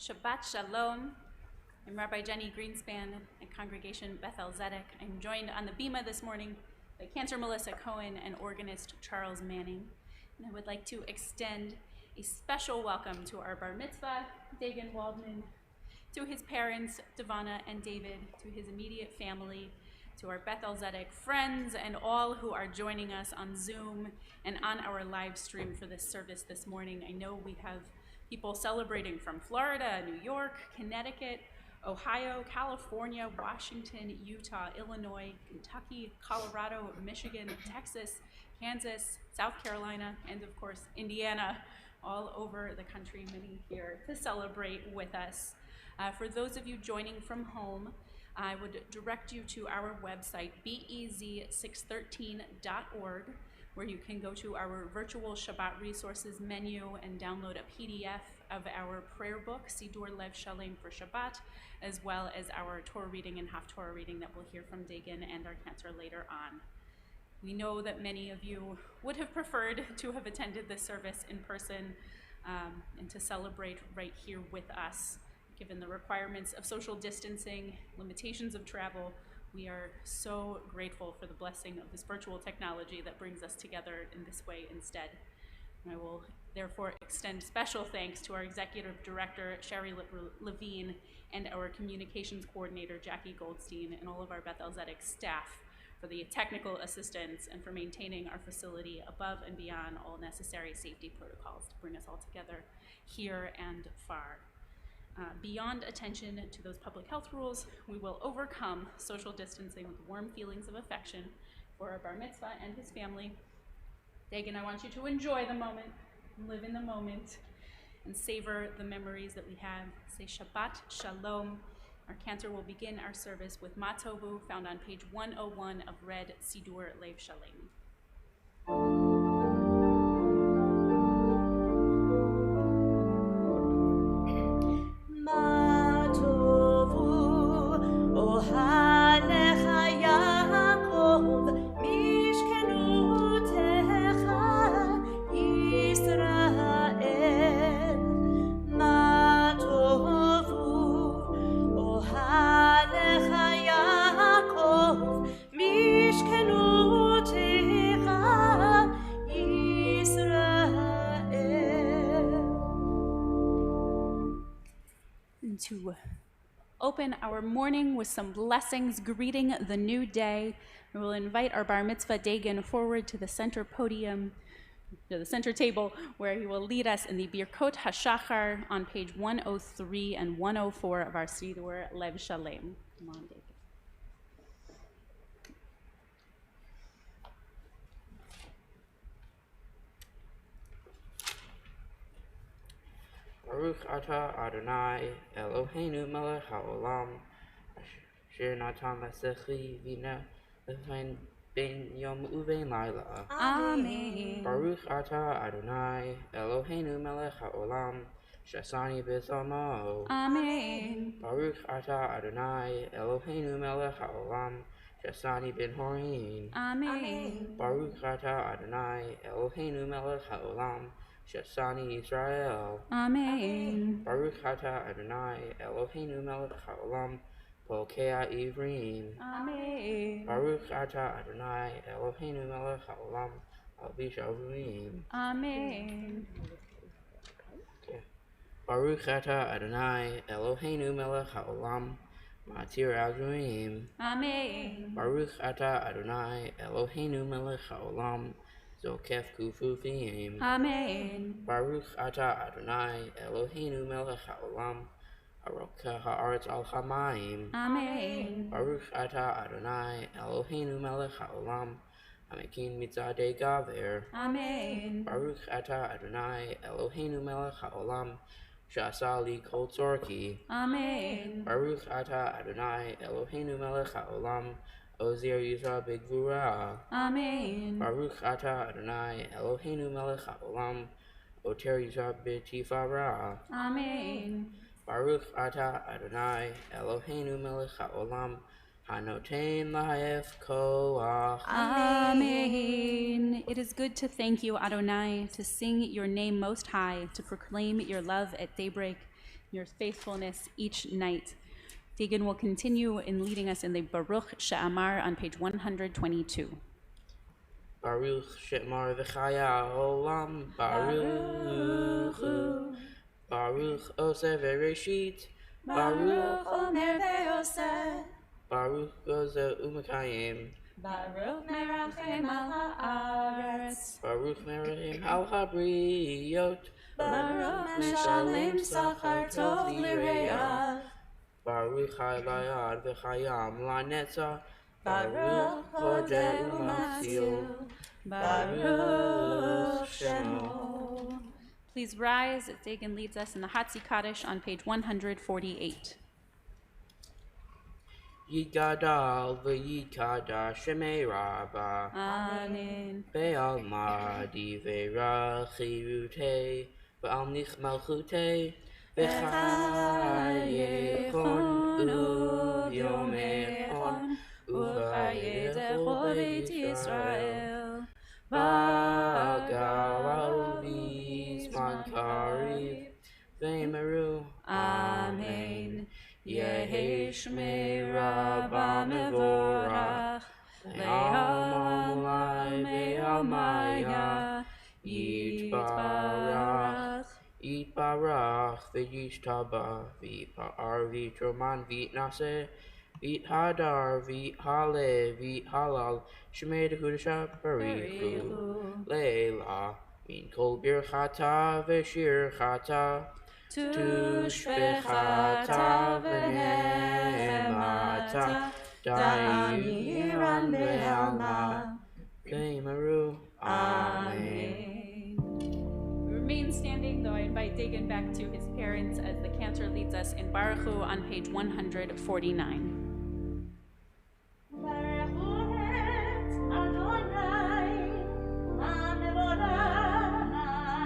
Shabbat Shalom. I'm Rabbi Jenny Greenspan at Congregation Beth-El. I'm joined on the bima this morning by Cantor Melissa Cohen and organist Charles Manning. And I would like to extend a special welcome to our bar mitzvah, Dagan Waldman, to his parents, Devana and David, to his immediate family, to our Beth-El friends, and all who are joining us on Zoom and on our live stream for this service this morning. I know we have people celebrating from Florida, New York, Connecticut, Ohio, California, Washington, Utah, Illinois, Kentucky, Colorado, Michigan, Texas, Kansas, South Carolina, and of course, Indiana, all over the country, many here to celebrate with us. For those of you joining from home, I would direct you to our website, bez613.org, where you can go to our virtual Shabbat resources menu and download a PDF of our prayer book, Sidur Lev Shalem for Shabbat, as well as our Torah reading and Torah reading that we'll hear from Dagan and our Cantor later on. We know that many of you would have preferred to have attended this service in person and to celebrate right here with us. Given the requirements of social distancing, limitations of travel, we are so grateful for the blessing of this virtual technology that brings us together in this way instead. And I will therefore extend special thanks to our Executive Director, Sherry Levine, and our Communications Coordinator, Jackie Goldstein, and all of our Beth-El staff for the technical assistance and for maintaining our facility above and beyond all necessary safety protocols to bring us all together here and far. Beyond attention to those public health rules, we will overcome social distancing with warm feelings of affection for our bar mitzvah and his family. Dagan, I want you to enjoy the moment, live in the moment, and savor the memories that we have. Say Shabbat Shalom. Our Cantor will begin our service with Matovu, found on page 101 of Red Sidur Lev Shalem. To open our morning with some blessings, greeting the new day, we will invite our bar mitzvah Dagan forward to the center podium, to the center table, where he will lead us in the Birkot HaShachar on page 103 and 104 of our Sidur Lev Shalem. Come on, Dagan. Baruch atah Adonai Eloheinu melech haolam asher natan lesechi vina lefen ben yom uvein laila. Amen. Baruch atah Adonai Eloheinu melech haolam shasani b'tzalmo. Amen. Baruch atah Adonai Eloheinu melech haolam shasani ben horin. Amen. Baruch atah Adonai Eloheinu melech haolam Shasani Israel. Amen. Baruch atah Adonai Eloheinu melech haolam Polkei Ivrim. Amen. Baruch atah Adonai Eloheinu melech haolam Albish Avuim. Amen. Baruch atah Adonai Eloheinu melech haolam Matir Aguim. Amen. Baruch atah Adonai Eloheinu melech haolam Zokef Kufufim. Amen. Baruch atah Adonai Eloheinu melech haolam Aroka haaretz al hamayim. Amen. Baruch atah Adonai Eloheinu melech haolam Hamekin mitzadei gaver. Amen. Baruch atah Adonai Eloheinu melech haolam Sha'asa li kol tzorki. Amen. Baruch atah Adonai Eloheinu melech haolam Ozir Yisra B'Gvura. Amen. Baruch atah Adonai Eloheinu melech haolam Oter Yisra B'Tifara. Amen. Baruch atah Adonai Eloheinu melech haolam Hanotein lahaef koach. Amen. It is good to thank you, Adonai, to sing your name most high, to proclaim your love at daybreak, your faithfulness each night. Dagan will continue in leading us in the Baruch She'amar on page 122. Baruch She'amar v'chaya olam, Baruch Baruch Oseh v'reshit, Baruch Omer ve'oseh, Baruch Gozeh u'mekayim, Baruch merachem al haaretz, Baruch merachem al habriyot, Baruch meshalem sachar tov l'reyav, Baruch haylayad v'chayam lanetzah, Baruch hodeh u'matzil, Baruch Shemo. Please rise as Dagan leads us in the Hatzi Kaddish on page 148. Yigadal v'yikada shemei rabba, Amen. Be'alma divrei Ba'al nichmalchutei v'chayechon u'yomechon u'vayedecho beit Yisrael v'galau v'zman kariv v'emeru Amen. Yehi shmei rabba mevorach Le'alma Le'almaya Yitbarach Yitbarach V'yishtaba V'yipar V'ytroman V'yitnase V'yithadar V'yithale V'yithalal Shemei Dehudasha Barichu Leila Min Kol Birchata V'shirchata Tushbechata V'nemata Da'iran Be'alma Be'emaru. Amen. Remain standing, though I invite Dagan back to his parents as the cantor leads us in Baruch Hu on page 149. Baruch Adonai HaMevorach Le'olam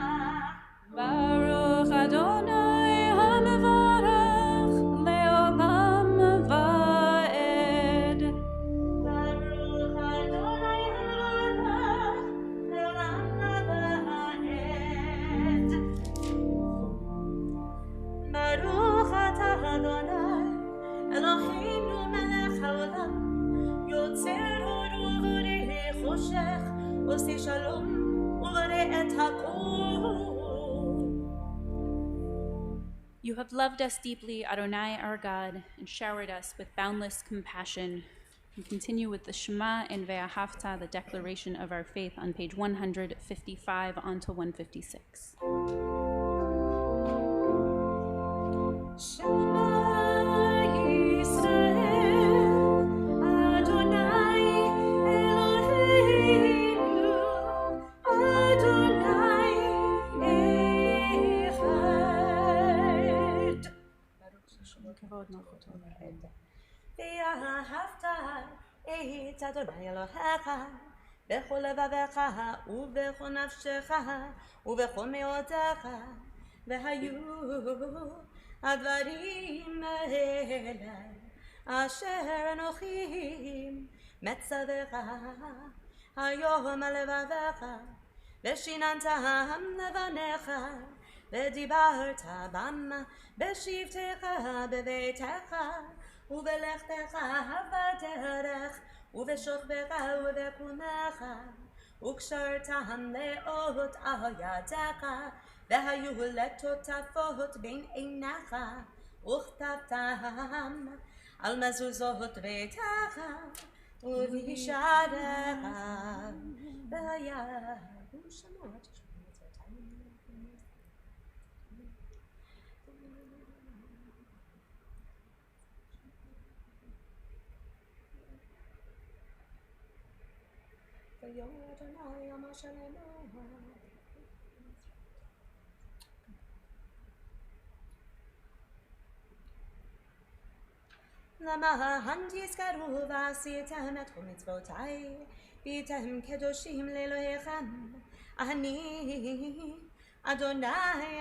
Va'ed. Baruch Adonai HaMevorach Le'olam Va'ed. Baruch Atah Adonai Eloheinu melech haolam Yotzer hod u'vorei choshech Oseh shalom u'vorei et hakol. You have loved us deeply, Adonai our God, and showered us with boundless compassion. We continue with the Shema and Ve'ahavta, the declaration of our faith, on page 155 on to 156. Shema Yisrael, Adonai Eloheinu, Adonai Echad. Ve'ahavta et Adonai Elohecha b'chol levavecha u'b'chol nafshecha u'b'chol me'odecha v'hayu הדברים האלה אשר אנוכי מצווך היום על לבביך ושיננתם לבניך ודיברת בם בשבתך בביתך ובלכתך בדרך ובשוכבך ובקומך וקשרתם לאות על ידך והיו לטוטפות בין עיניך וכתבתם על מזוזות ביתך ובשעריך והיו שמות ויום אדוני יום השלמה למען תזכרו ועשיתם את כל מצוותיי והייתם קדושים לאלוהיכם אני אדוני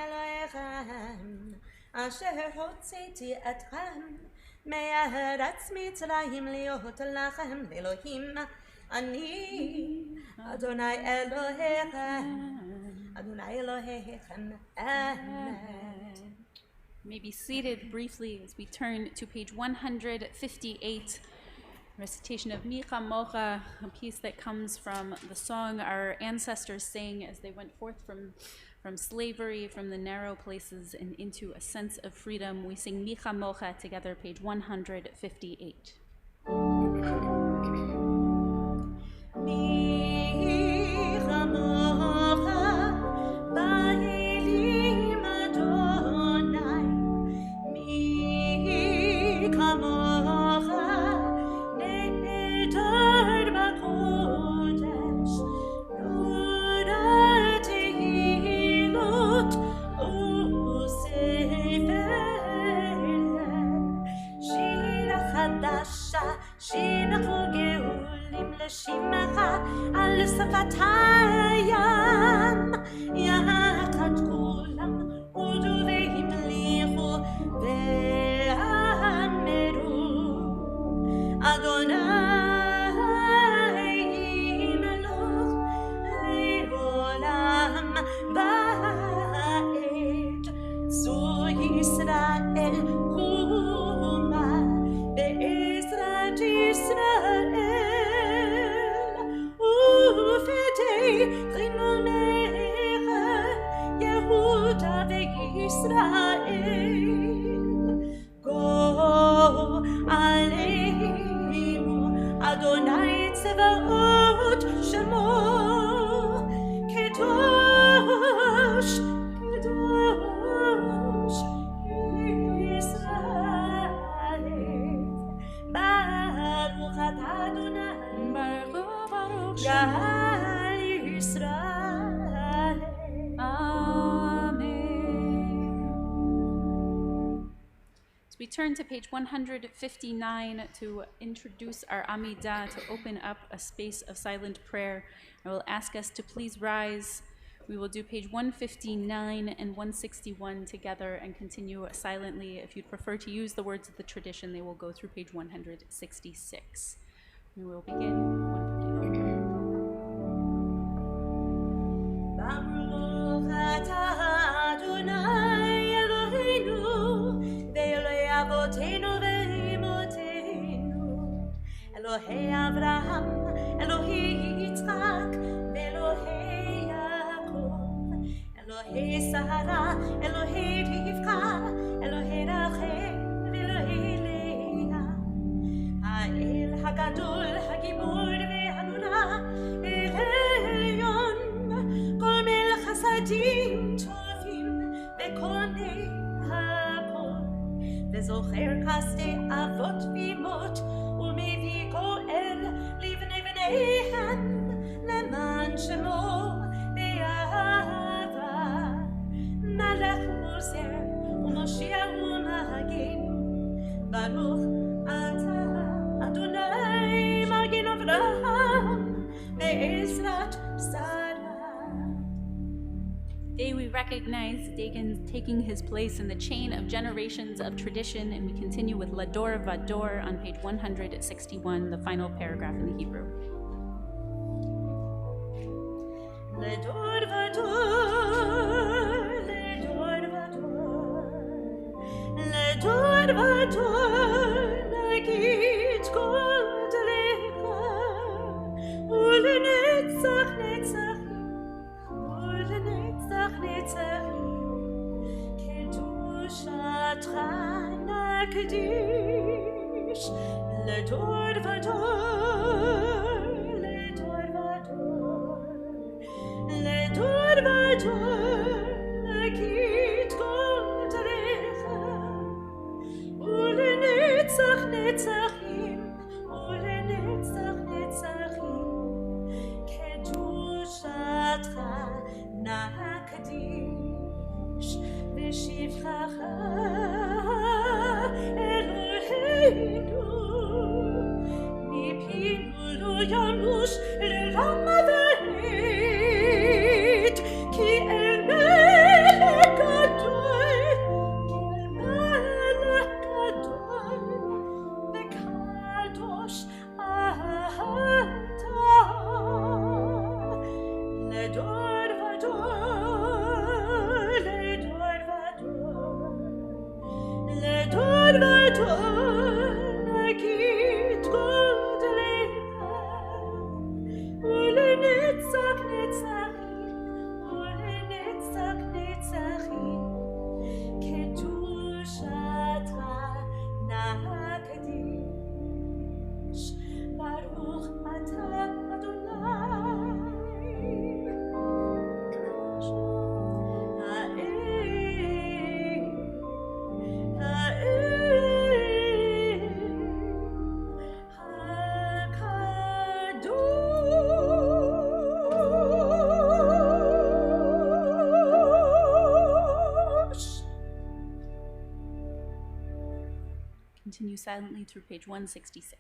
אלוהיכם אשר הוצאתי אתכם מארץ מצרים להיות לכם לאלוהים אני אדוני אלוהיכם אדוני אלוהיכם אמן. You may be seated briefly as we turn to page 158, recitation of Mi Chamocha, a piece that comes from the song our ancestors sang as they went forth from slavery, from the narrow places and into a sense of freedom. We sing Mi Chamocha together, page 158. על שפת הים יחד כולם הודו והמליכו ואמרו אדוני מלוך לעולם ועד צור ישראל קומה בעזרת ישראל רימונך יהודה וישראל גואלנו אדוני צבאות שמו קדוש קדוש ישראל ברוך אתה אדוני ברוך גאל ישראל Amen. So we turn to page 159 to introduce our Amidah, to open up a space of silent prayer. I will ask us to please rise. We will do page 159 and 161 together and continue silently. If you'd prefer to use the words of the tradition, they will go through page 166. We will begin 159. Baruch atah Adonai Eloheinu ve'Eloi avotenu ve'emotenu Elohei Avraham Elohei Yitzchak ve'Elohei Yaakov Elohei Sarah Elohei Rivka Elohei Rachel ve'Elohei Leah Ha'el Hagadol Hagibor ve'Hanuna Elyon כל מלך חסדים טובים וקונה הכל וזוכר חסדי אבות ואימות ומביא גואל לבני בניהם למען שמו באהבה מלך עוזר ומושיע ומגן ברוך אתה אדוני מגן אברהם בעזרת שרה. Today we recognize Dagon taking his place in the chain of generations of tradition, and we continue with Lador Vador on page 161, the final paragraph in the Hebrew. Lador Vador, Lador Vador, Lador Vador, Nagit Godlecha, Ulenetzach Netzach. קדושתך נקדיש לדור ודור, לדור ודור, לדור ודור, נגיד גודלך ולנצח נצחים, ולנצח נצחים קדושתך נקדיש בשבחך אלוהינו מפינו לא ימוש לעולם ועד כי אל מלך גדול וקדוש אתה לדור ודור, לדור ודור, continue silently through page 166.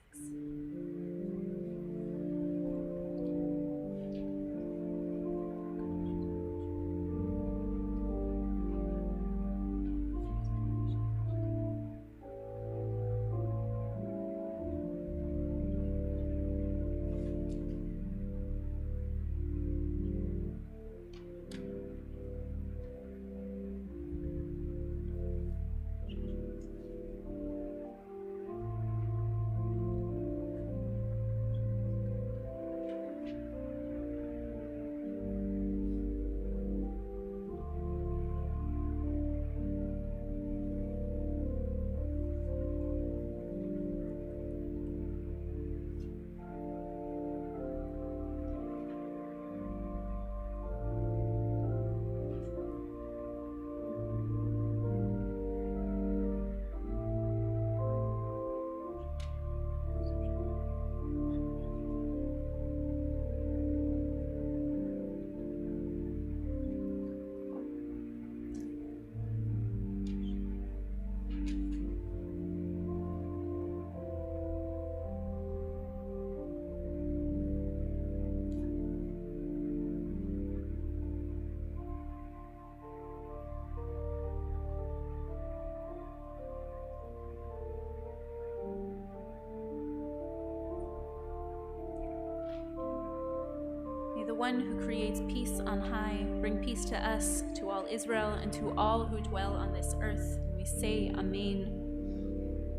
May the one who creates peace on high bring peace to us, to all Israel, and to all who dwell on this earth. We say Amen.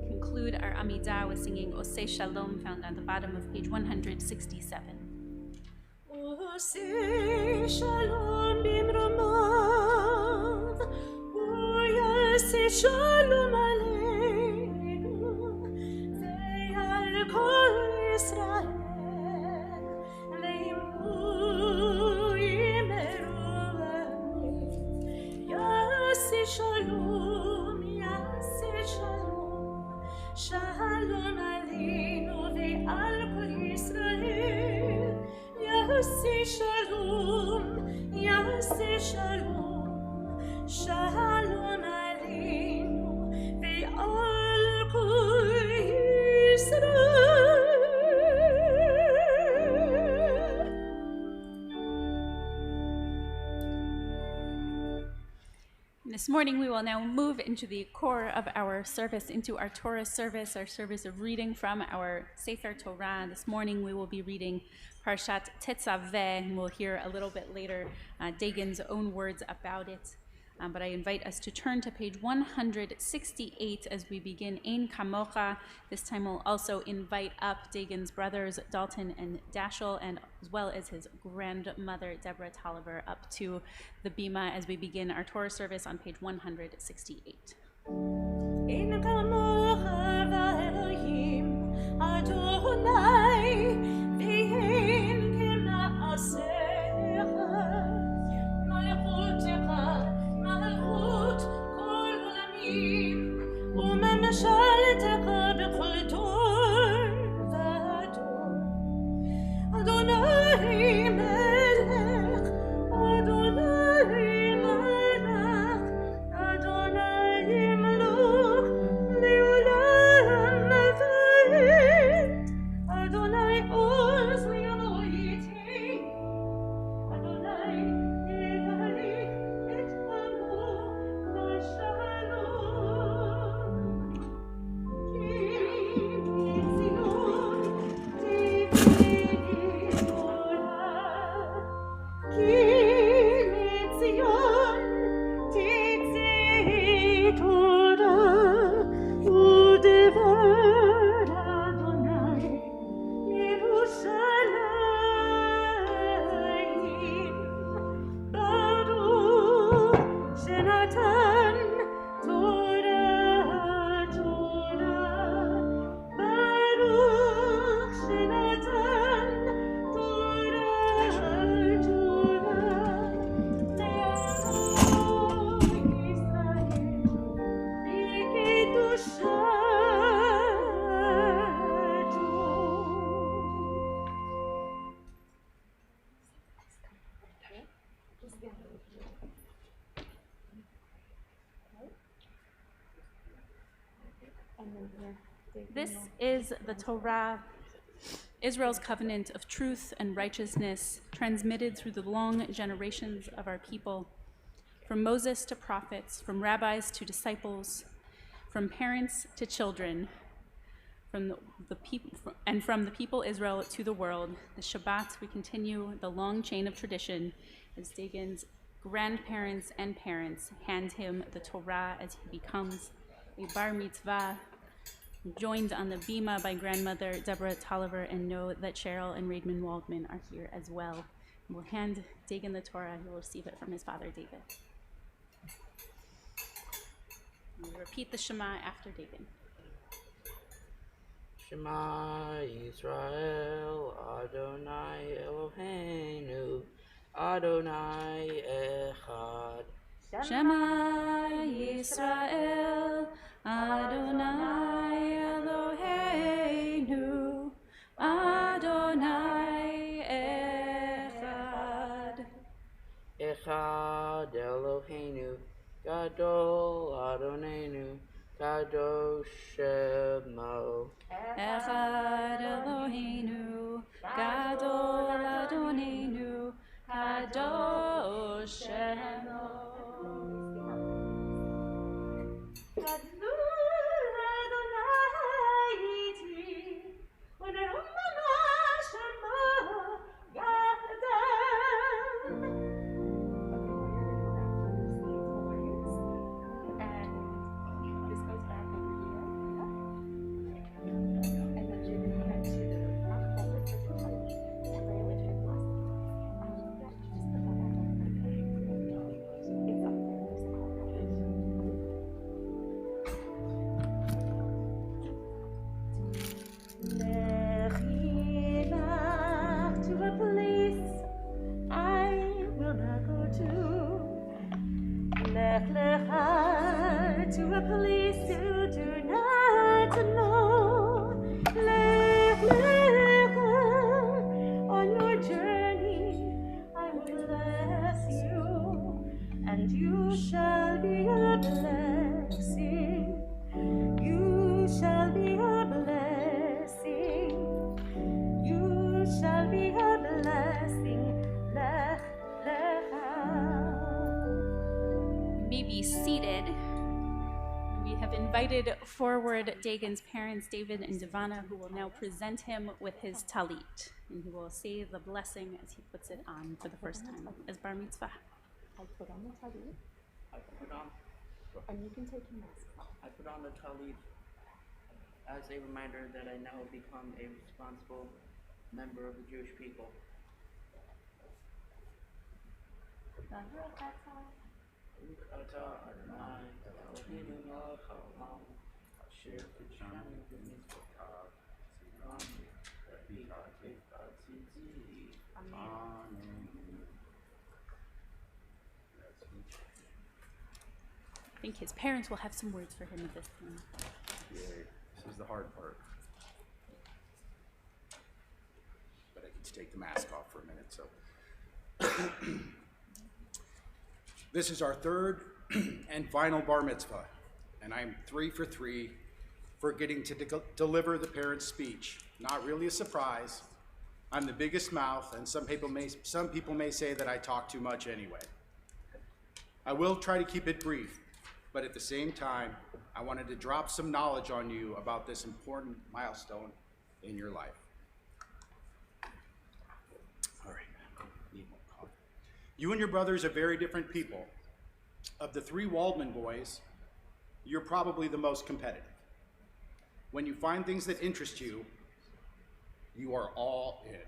Conclude our Amidah with singing Oseh Shalom, found at the bottom of page 167. Oseh Shalom bimromav, Oyaseh Shalom aleinu, ve'al kol Yisrael. Shalom, Yaseh Shalom, Shalom aleinu ve'al kol Yisrael. Yaseh Shalom, Yaseh Shalom, Shalom aleinu ve'al kol Yisrael. This morning we will now move into the core of our service, into our Torah service, our service of reading from our Sefer Torah. This morning we will be reading Parshat Tetzaveh, and we'll hear a little bit later Dagon's own words about it. But I invite us to turn to page 168 as we begin Ein Kamocha. This time we'll also invite up Dagon's brothers, Dalton and Dashel, and as well as his grandmother, Deborah Tolliver, up to the bima as we begin our Torah service on page 168. Ein kamocha v'Elohim Adonai v'ein k'ma'asecha malchutecha malchut kol olamim u'memshaltecha b'chol dor v'dor. Adonai melech, Adonai melech, Adonai melech le'olam va'ed. Adonai oz li'aloyitei, Adonai yivali et amo v'shalom. Ki Zion tivei Torah, Ki Zion tivei Torah, u'devar Adonai Yerushalayim. Baruch shenatan Torah, Torah. Baruch shenatan Torah, Torah. Le'amo Yisrael b'kedushato. This is the Torah, Israel's covenant of truth and righteousness, transmitted through the long generations of our people, from Moses to prophets, from rabbis to disciples, from parents to children, from the people Israel to the world. The Shabbat, we continue the long chain of tradition as Dagon's grandparents and parents hand him the Torah as he becomes a bar mitzvah, joined on the bima by grandmother Deborah Tolliver, and know that Cheryl and Raidman Waldman are here as well. We'll hand Dagon the Torah. He will receive it from his father David. We'll repeat the Shema after Dagon. Shema Yisrael, Adonai Eloheinu, Adonai Echad. Shema Yisrael, Adonai Eloheinu, Adonai Echad. Echad Eloheinu, Gadol Adonenu, Kadosh Shemo. Echad Eloheinu, Gadol Adonenu, Kadosh Shemo. To a place you do not know. Lech lecha, on your journey I will bless you, and you shall be a blessing. You shall be a blessing. You shall be a blessing. Lech lecha. You may be seated. We have invited forward Dagon's parents, David and Devana, who will now present him with his talit, and he will say the blessing as he puts it on for the first time as bar mitzvah. I put on the talit, and you can take your mask off. I put on the talit as a reminder that I now become a responsible member of the Jewish people. I think his parents will have some words for him at this point. Yeah, this is the hard part. But I get to take the mask off for a minute, so. This is our third and final bar mitzvah, and I'm 3 for 3 for getting to deliver the parents' speech. Not really a surprise. I'm the biggest mouth, and some people may say that I talk too much anyway. I will try to keep it brief, but at the same time, I wanted to drop some knowledge on you about this important milestone in your life. All right, need more coffee. You and your brothers are very different people. Of the 3 Waldman boys, you're probably the most competitive. When you find things that interest you, you are all in.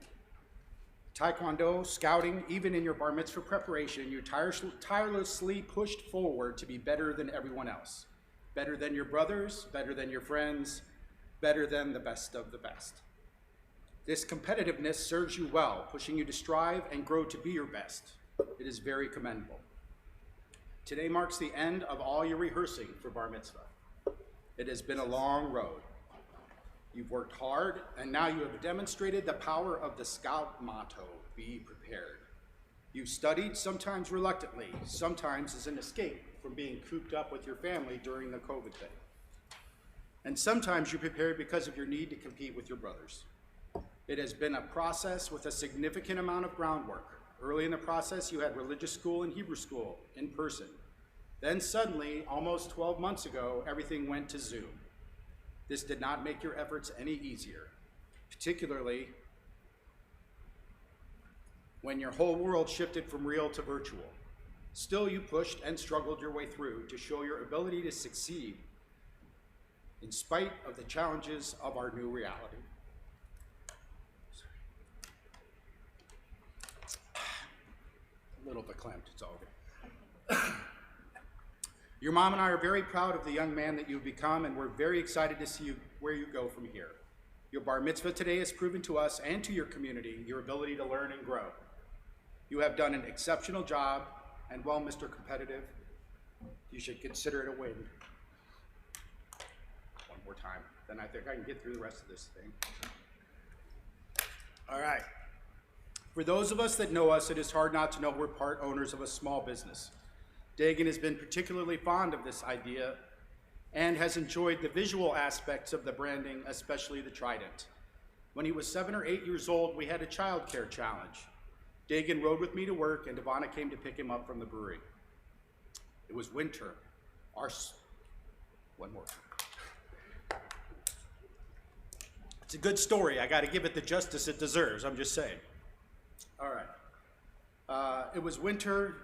Taekwondo, scouting, even in your bar mitzvah preparation, you tirelessly pushed forward to be better than everyone else. Better than your brothers, better than your friends, better than the best of the best. This competitiveness serves you well, pushing you to strive and grow to be your best. It is very commendable. Today marks the end of all your rehearsing for bar mitzvah. It has been a long road. You've worked hard, and now you have demonstrated the power of the scout motto, be prepared. You studied, sometimes reluctantly, sometimes as an escape from being cooped up with your family during the COVID thing. And sometimes you prepare because of your need to compete with your brothers. It has been a process with a significant amount of groundwork. Early in the process, you had religious school and Hebrew school in person. Then suddenly, almost 12 months ago, everything went to Zoom. This did not make your efforts any easier, particularly when your whole world shifted from real to virtual. Still, you pushed and struggled your way through to show your ability to succeed in spite of the challenges of our new reality. A little verklempt, it's all good. Your mom and I are very proud of the young man that you've become, and we're very excited to see where you go from here. Your bar mitzvah today has proven to us and to your community your ability to learn and grow. You have done an exceptional job, and well, Mr. Competitive, you should consider it a win. One more time, then I think I can get through the rest of this thing. All right. For those of us that know us, it is hard not to know we're part owners of a small business. Dagan has been particularly fond of this idea and has enjoyed the visual aspects of the branding, especially the trident. When he was 7 or 8 years old, we had a child care challenge. Dagan rode with me to work, and Ivana came to pick him up from the brewery. It was winter. One more. It's a good story. I got to give it the justice it deserves. I'm just saying. All right. It was winter.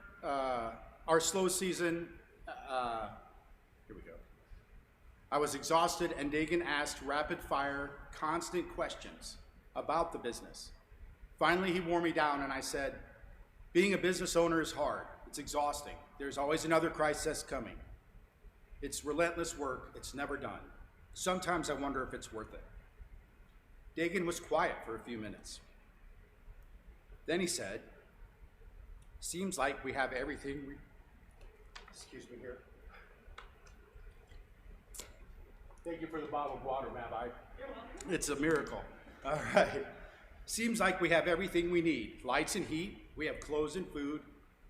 Our slow season, here we go. I was exhausted, and Dagan asked rapid-fire, constant questions about the business. Finally, he wore me down, and I said, being a business owner is hard. It's exhausting. There's always another crisis coming. It's relentless work. It's never done. Sometimes I wonder if it's worth it. Dagan was quiet for a few minutes. Then he said, seems like we have everything we... Excuse me here. Thank you for the bottle of water, Rabbi. You're welcome. It's a miracle. All right. Seems like we have everything we need. Lights and heat, we have clothes and food,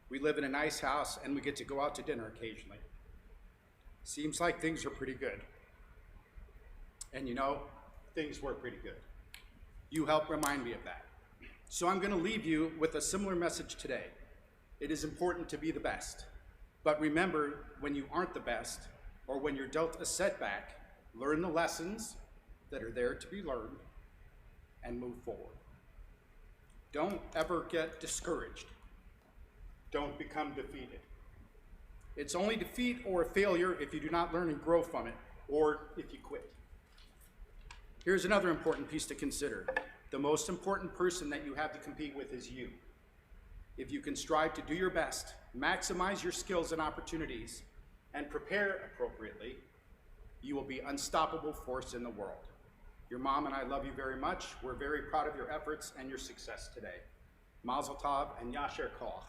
we live in a nice house, and we get to go out to dinner occasionally. Seems like things are pretty good. And you know, things were pretty good. You helped remind me of that. So I'm going to leave you with a similar message today. It is important to be the best. But remember, when you aren't the best, or when you're dealt a setback, learn the lessons that are there to be learned and move forward. Don't ever get discouraged. Don't become defeated. It's only defeat or a failure if you do not learn and grow from it, or if you quit. Here's another important piece to consider. The most important person that you have to compete with is you. If you can strive to do your best, maximize your skills and opportunities, and prepare appropriately, you will be an unstoppable force in the world. Your mom and I love you very much. We're very proud of your efforts and your success today. Mazel tov and Yasher Koach.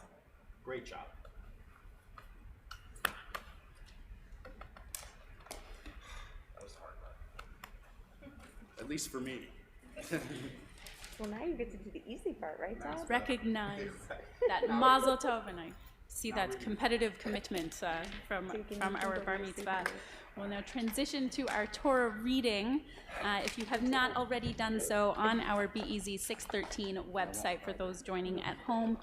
Great job. That was hard, but at least for me. Well, now you get to do the easy part, right, Dad? Recognize that mazel tov, and I see that competitive commitment from our bar mitzvah. We'll now transition to our Torah reading. If you have not already done so, on our BEZ 613 website, for those joining at home,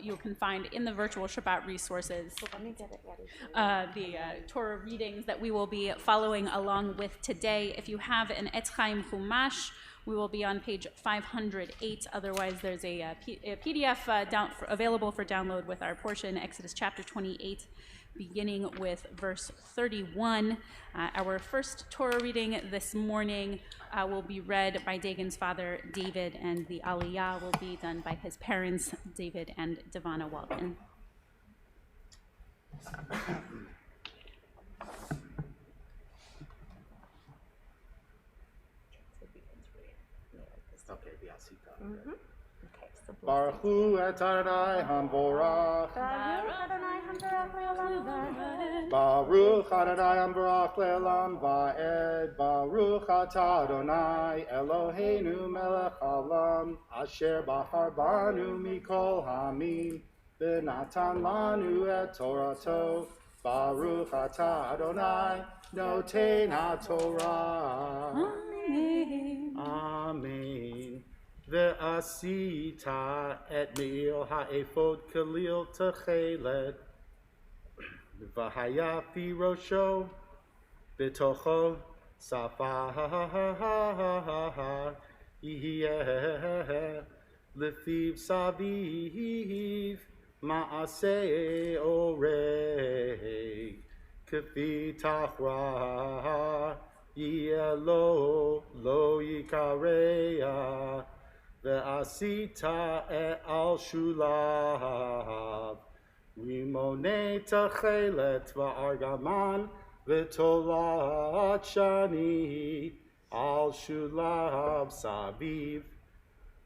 you can find in the virtual Shabbat resources the Torah readings that we will be following along with today. If you have an Etz Chaim Chumash, we will be on page 508. Otherwise, there's a PDF available for download with our portion, Exodus chapter 28, beginning with verse 31. Our first Torah reading this morning will be read by Dagan's father, David, and the Aliyah will be done by his parents, David and Devana Walton. Baruch Hu et Adonai Hamvorach. Baruch Adonai Hamvorach le'olam va'ed. Baruch atah Adonai Eloheinu melech haolam, asher bahar banu mikol hamim, v'natan lanu et Torato, Baruch atah Adonai, noten haTorah. Amen. Amen. Ve'asita et me'il ha'ephod kalil techelet. V'haya fi rosho b'tocho safa yeh lefiv saviv ma'aseh orei k'fi tachra yeh lo yikareya ve'asita al shulav Rimone tachelet va'argaman v'tolat shani al shulav saviv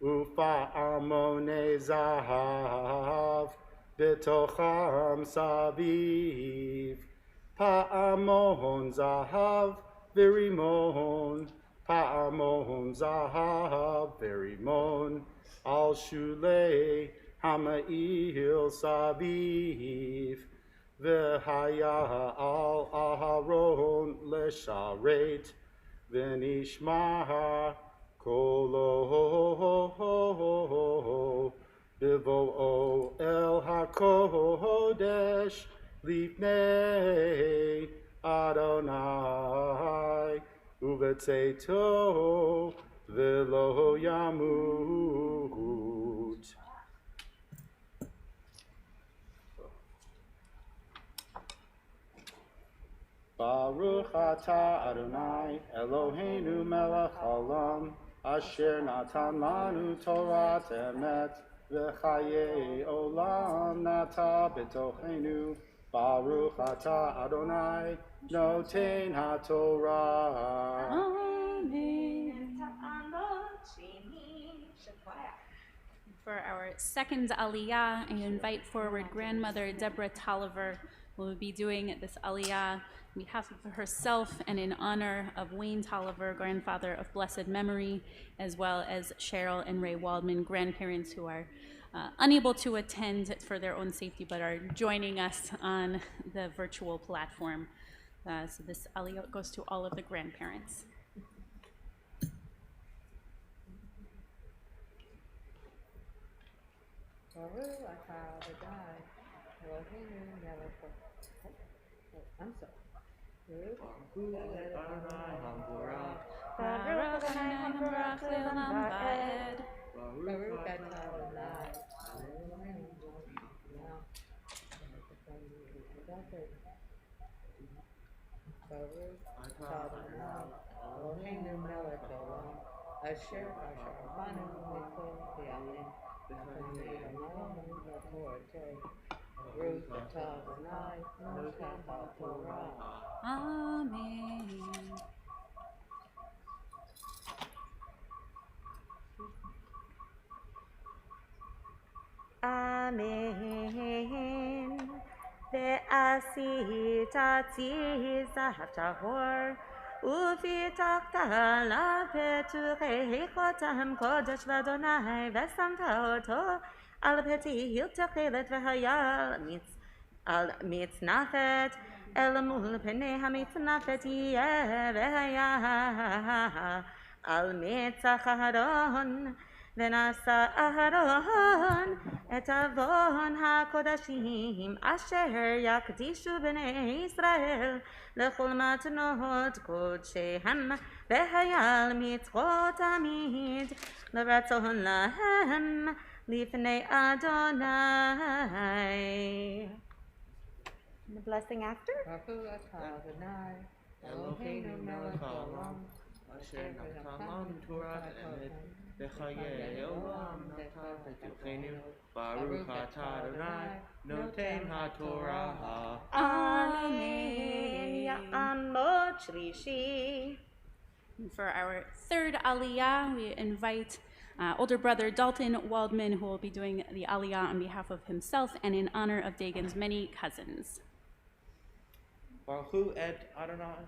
ufa amone zahav betocham saviv pa'amon zahav v'rimon pa'amon zahav v'rimon al shulei Hama'il saviv v'haya al aharon lesharet v'nishma kolo bivo'o el hakodesh lifnei Adonai uvetzeto v'lo yamut. Baruch atah Adonai Eloheinu melech haolam asher natan lanu Torah emet v'chayei olam nata b'tochenu. Baruch atah Adonai noten haTorah. Amen. For our second aliyah, I invite forward grandmother Deborah Tolliver, who will be doing this aliyah on behalf of herself and in honor of Wayne Tolliver, grandfather of blessed memory, as well as Cheryl and Ray Waldman, grandparents who are unable to attend for their own safety but are joining us on the virtual platform. So this aliyah goes to all of the grandparents. I'm sorry. Baruch Adonai Hambarach Le'olam Va'ed. Baruch atah Adonai. Baruch atah Adonai. Eloheinu melech haolam. Asher banu mikol v'yamin. V'chayei olam v'torah. Baruch atah Adonai. Noten haTorah. Amen. Amen. Ve'asita zahav tahor, uvitachta lepetuchechotam kodesh v'Adonai, v'samta oto al petihil techelet v'hayal al mitznafet el mul pnei hamitznafet yeh v'haya al mitzach Aharon. ונשא אהרון את עוון הקודשים אשר יקדישו בני ישראל לכל מתנות קודשיהם והיה למצוות תמיד לרצון להם לפני אדוני. The blessing after? Eloheinu melech haolam asher natan lanu Torah emet v'chayei olam nata b'tochenu. Baruch atah Adonai noten haTorah. Amen. Ya'amot shlishi. For our third aliyah, we invite older brother Dalton Waldman, who will be doing the aliyah on behalf of himself and in honor of Dagon's many cousins. Baruch et Adonai.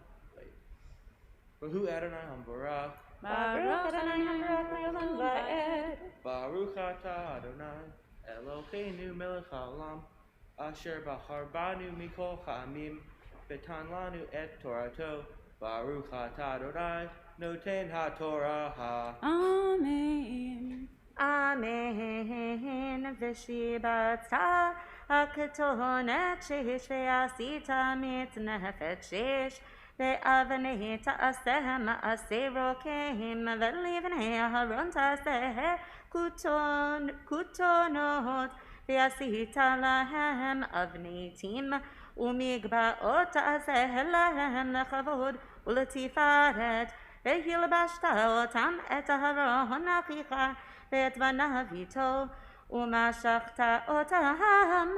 Baruch Adonai Hambarach. Baruch Adonai Hambarach Le'olam Va'ed. Baruch atah Adonai Eloheinu melech haolam Asher Bahar Banu Mikol Chamim, Betan Lanu et Torato, Baruch Atah Adonai, Noten HaTorah Ha. Amen. Amen. V'shibata haketonet shehish ve'asita mitnefet shesh ve'avnei ta'aseh ma'aseh rokeim ve'livnei Aharon ta'aseh kutonot ve'asita lahem avneitim umigbaot ta'aseh lahem lechavod uletifaret ve'hilbashta otam et Aharon achicha ואת בניו איתו, ומשכת אותם,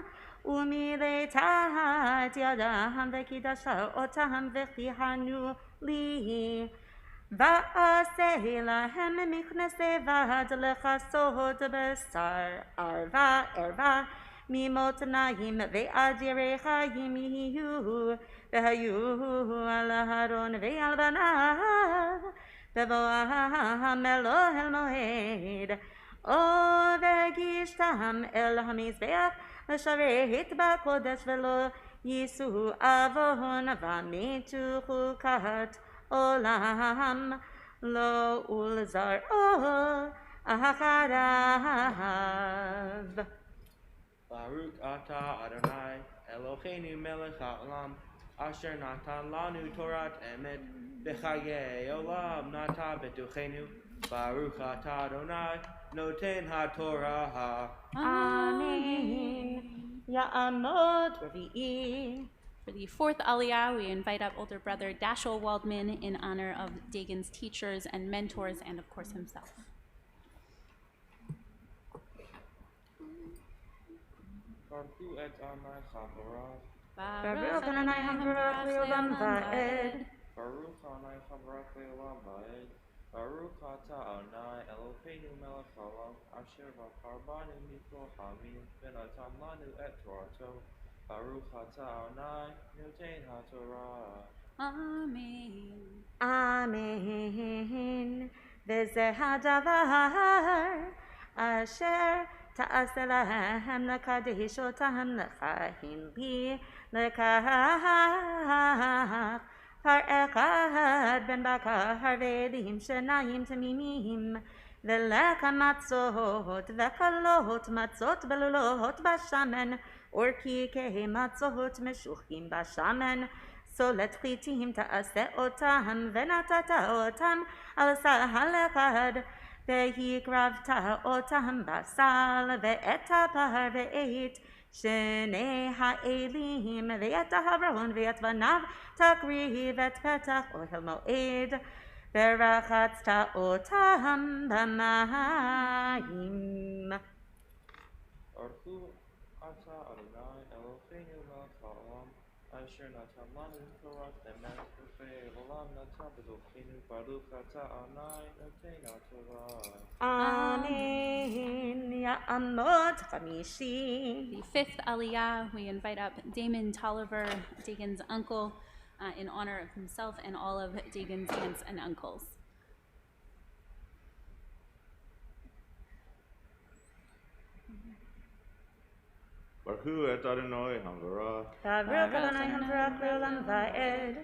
ומילאת את ידם, וקידשת אותם, וכיהנו לי. ועשה להם מכנסי בד לכסות בשר ערווה, ממותניים ועד ירי חיים יהיו, והיו על אהרון ועל בניו. בבואם אל אוהל מועד, והגישתם אל המזבח לשרת בקודש ולא יישאו עוון ומתו חוקת עולם לו ולזרעו אחריו. Baruch Atah Adonai, Eloheinu melech haolam, Asher natan lanu Torat emet, B'chayei olam nata betuchenu, Baruch Atah Adonai, Noten HaTorah Ha. Amen. Ya'amot Revi'i. For the fourth Aliyah, we invite up older brother Dashel Waldman in honor of Dagon's teachers and mentors, and of course himself. Baruch et Adonai Chavarav, Baruch Adonai Hamvarach Le'olam Va'ed. Baruch Adonai Chavarav Le'olam Va'ed, Baruch Atah Adonai Eloheinu melech haolam, Asher bachar banu mikol hamim, v'natan lanu et Torato, Baruch Atah Adonai, Noten HaTorah. Amen. Amen. V'zeh hadavar asher ta'aseh lahem lekadesh otam lechayin li lekach par echad ben bakar ve'elim shenayim tamimim ve'leka matzot ve'kalot matzot belulot bashamen urkikei matzot meshuchim bashamen סולת חיטים תעשה אותם ונתת אותם על סל אחד והקרבת אותם בסל ואת הפר ואת שני האלים ואת אהרון ואת בניו תקריב את פתח אוהל מועד ורחצת אותם במים. Baruch Atah Adonai Eloheinu melech haolam, Asher natan lanu Torat emet, b'chayei olam nata b'dochenu, Baruch Atah Adonai Noten HaTorah. Amen. Ya'amot Chamishi. The fifth Aliyah, we invite up Damon Tolliver, Dagon's uncle, in honor of himself and all of Dagon's aunts and uncles. Baruch et Adonai Hamvarach, Baruch Adonai Hamvarach Le'olam Va'ed.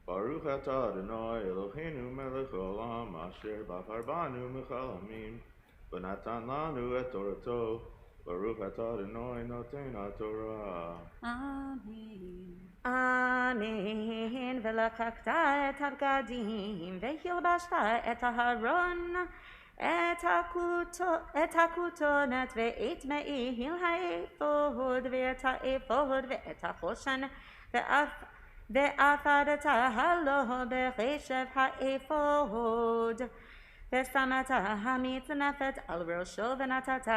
Baruch atah Adonai Eloheinu melech haolam, Asher bachar banu mikol hamim, v'natan lanu et Torato, Baruch atah Adonai Noten HaTorah. Amen. Amen. ולקחת את הבגדים והלבשת את אהרון את הכותונת ואת מעיל האפוד ואת האפוד ואת החושן ואפדת לו בחשב האפוד ושמת המצנפת על ראשו ונתת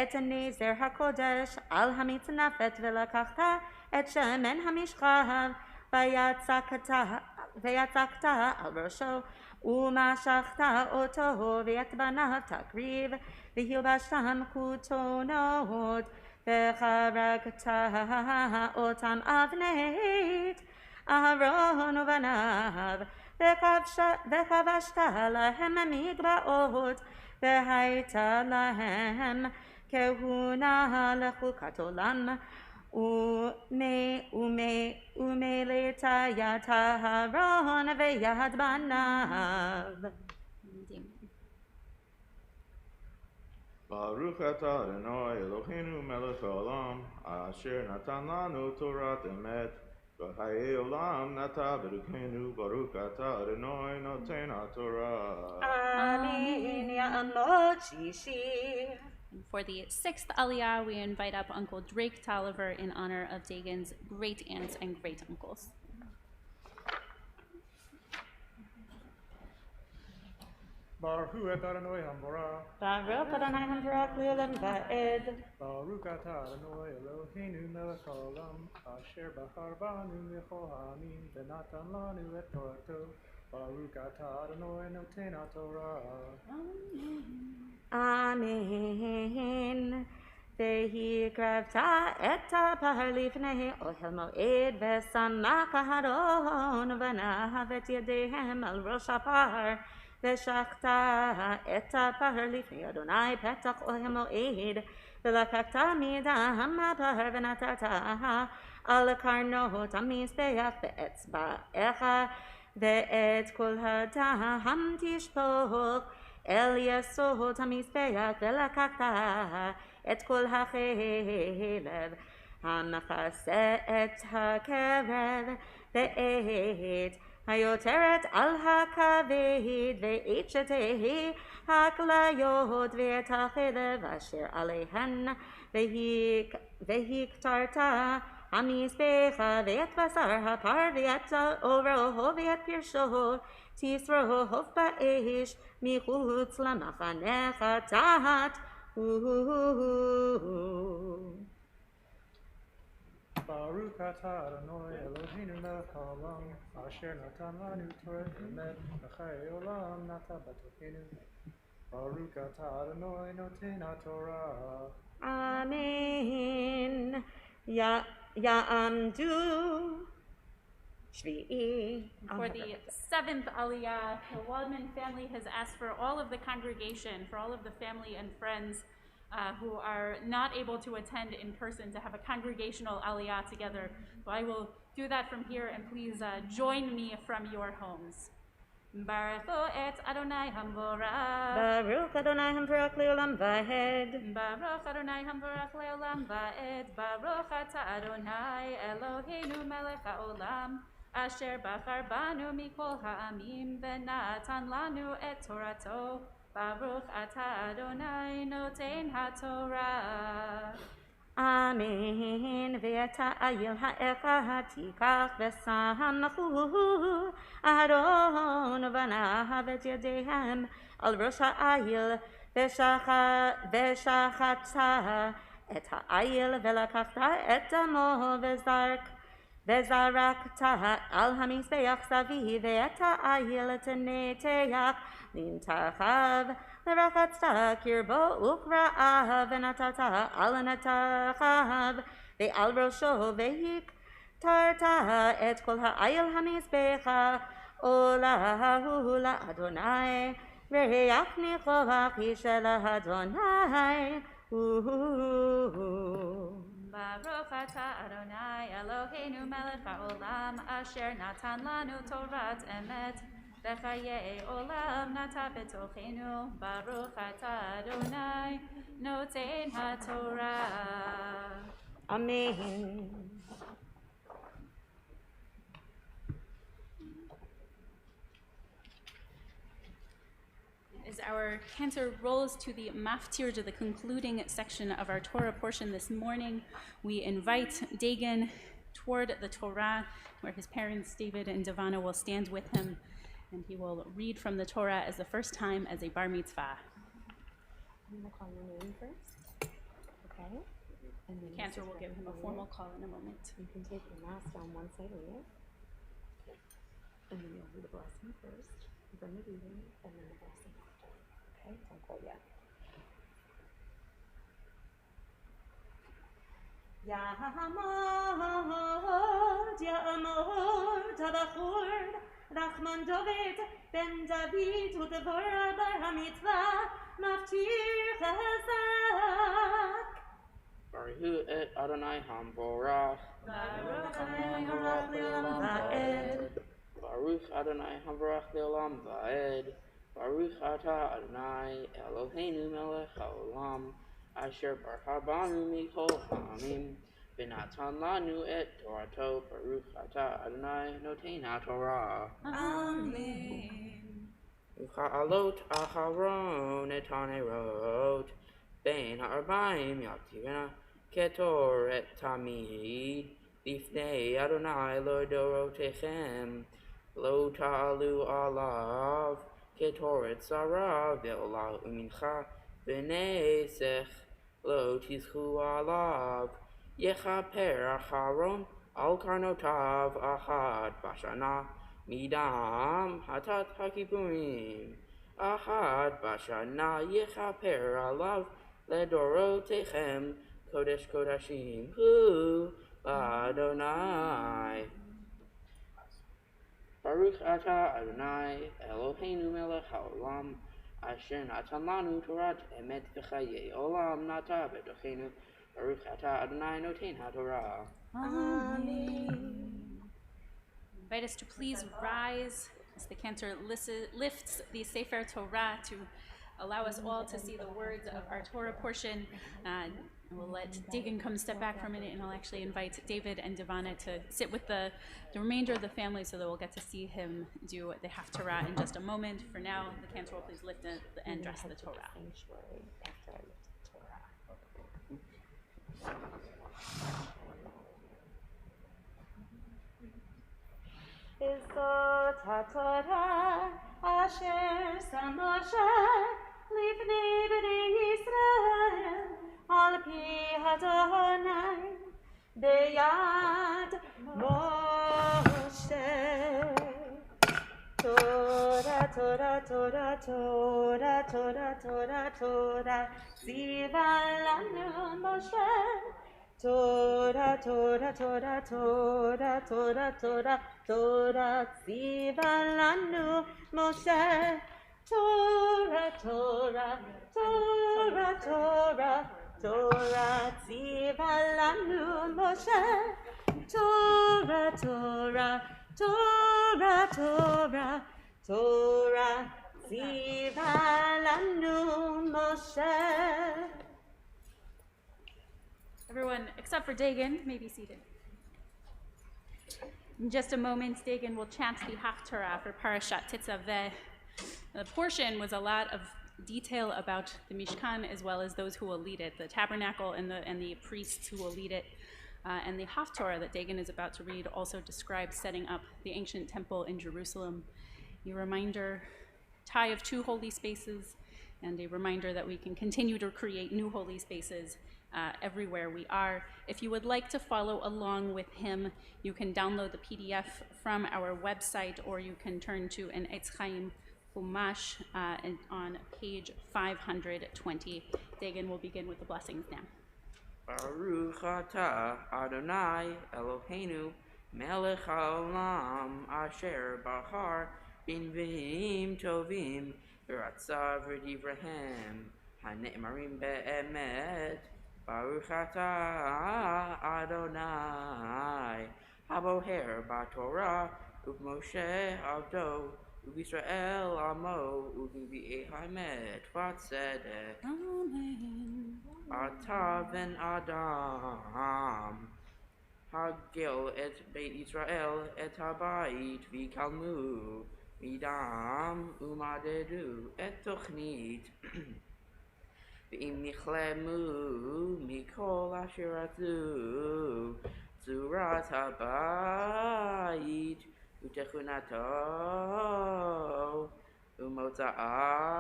את נזר הקודש על המצנפת ולקחת את שמן המשכב ויצקת על ראשו ומשכת אותו ואת בניו תקריב והלבשתם כותונות וחרקת אותם אבנית אהרון ובניו וכבשת להם מגבעות והייתה להם כהונה לחוקת עולם, ומלאת יד אהרון ויד בניו. Baruch atah Adonai Eloheinu melech haolam, asher natan lanu Torat emet, v'chayei olam nata b'dukenu, Baruch atah Adonai noten haTorah. Amen. Ya'amot shishi. And for the 6th Aliyah, we invite up Uncle Drake Tolliver in honor of Dagon's great aunts and great uncles. Baruch Adonai Hamborah. Baruch Adonai Hamvorach Le'olam Va'ed. Baruch atah Adonai Eloheinu melech haolam, asher bachar banu michol ha'amim, v'natan lanu et torato. Baruch atah Adonai noten haTorah. Amen. והקרבת את הפר לפני אוהל מועד ושמח אהרון ובניו את ידיהם על ראש הפר ושחת את הפר לפני אדוני פתח אוהל מועד ולקחת מדם הפר ונתת על קרנות המזבח באצבעך ואת כל הדם תשפוך אל יסוד המזבח ולקחת את כל החלב המכסה את הקרב ואת היותרת על הכבד ואת שתי הכליות ואת החלב אשר עליהן והקטרת המזבח ואת בשר הפר ואת עוברו ואת פרשו תשרוף באש מחוץ למחנך תחת Baruch atah Adonai Eloheinu melech haolam, asher natan lanu Torat emet, v'chayei olam nata b'tokenu. Baruch atah Adonai noten haTorah. Amen. Ya'amdu Shvi'i. For the 7th Aliyah, the Waldman family has asked for all of the congregation, for all of the family and friends who are not able to attend in person to have a congregational Aliyah together. So I will do that from here, and please join me from your homes. Baruch et Adonai Hamvorach. Baruch Adonai Hamvorach Le'olam Va'ed. Baruch Adonai Hamvorach Le'olam Va'ed. Baruch atah Adonai Eloheinu melech haolam, asher bachar banu mikol ha'amim v'natan lanu et torato. Baruch atah Adonai noten haTorah. Amen. ואת האיל האחד תיקח ושמחו אהרון ובניו את ידיהם על ראש האיל ושחטת את האיל ולקחת את דמו וזרקת על המזבח סביב ואת האיל תנתח לנתחיו ורחצת קרבו וקרעיו ונתת על נתחיו ועל ראשו והקטרת את כל האיל המזבח עולהו לאדוני ריח ניחוח היא של אדוני Baruch atah Adonai Eloheinu melech haolam, asher natan lanu Torat emet, v'chayei olam nata b'tochenu. Baruch atah Adonai noten haTorah. Amen. As our cantor rolls to the maftir, to the concluding section of our Torah portion this morning, we invite Dagon toward the Torah, where his parents, David and Devana, will stand with him, and he will read from the Torah as the first time as a bar mitzvah. I'm going to call your name first. Okay? And then Cantor will give him a formal call in a moment. You can take your mask on one side of it. And then you'll do the blessing first, then the reading, and then the blessing after. Okay? Don't go yet. Ya'amod Tabachur Rachman Dovid Ben David Udevora Bar HaMitzvah maftir chazak. Baruch et Adonai Hamvorach. Baruch Adonai Hamvorach le'olam va'ed. Baruch Adonai Hamvorach le'olam va'ed. Baruch atah Adonai Eloheinu melech haolam, asher barcha banu mikol ha'amim, v'natan lanu et Torato. Baruch atah Adonai noten haTorah. Amen. Ucha'alot acharon et hanerot, ben ha'arbaim yaktivena ketoret tamid, lifnei Adonai lo dorotechem, lo ta'alu alav, ketoret sarah ve'olah umincha, v'neisech lo tizchu alav, yechaper acharon al karnotav achad bashana, midam hatat hakipurim, achad bashana yechaper alav ledorotechem, kodesh kodashim hu Adonai. Baruch atah Adonai Eloheinu melech haolam, asher natan lanu torat emet v'chayei olam nata b'tochenu. Baruch atah Adonai noten haTorah. Amen. Invite us to please rise as the cantor lifts the Sefer Torah to allow us all to see the words of our Torah portion. And we'll let Dagan come step back for a minute, and I'll actually invite David and Devana to sit with the remainder of the family so that we'll get to see him do the Haftarah in just a moment. For now, the cantor will please lift and dress the Torah. Sanctuary after I lift the Torah. Izot HaTorah asher sam Moshe lifnei bnei Yisrael al pi Adonai beyad Moshe. Torah, Torah, Torah, Torah, Torah, Torah, Torah, ziva lanu Moshe. Torah, Torah, Torah, Torah, Torah, Torah, Torah, ziva lanu Moshe. Torah, Torah, Torah, Torah, Torah, ziva lanu Moshe. Torah, Torah, Torah, Torah, Torah, ziva lanu Moshe. Everyone, except for Dagan, may be seated. In just a moment, Dagan will chant the Haftarah for Parashat Tetzaveh. The portion was a lot of detail about the Mishkan as well as those who will lead it, the tabernacle and the priests who will lead it. And the Haftarah that Dagan is about to read also describes setting up the ancient temple in Jerusalem. A reminder, tie of two holy spaces, and a reminder that we can continue to create new holy spaces everywhere we are. If you would like to follow along with him, you can download the PDF from our website, or you can turn to an Eitz Chaim Chumash on page 520. Dagan will begin with the blessings now. Baruch atah Adonai Eloheinu melech haolam, asher bahar b'nviim tovim v'ratzav v'divrahem hane'emarim be'emet. Baruch atah Adonai haboher b'Torah u'Moshe avdo u'Yisrael amo u'Nevi'ei haemet v'tzedek. Amen. Ata ben Adam hagil et Beit Yisrael et habayit v'kalmu midam umadedu et tochnit v'im nichlemu mikol asher atu zurat habayit utechunato umota'av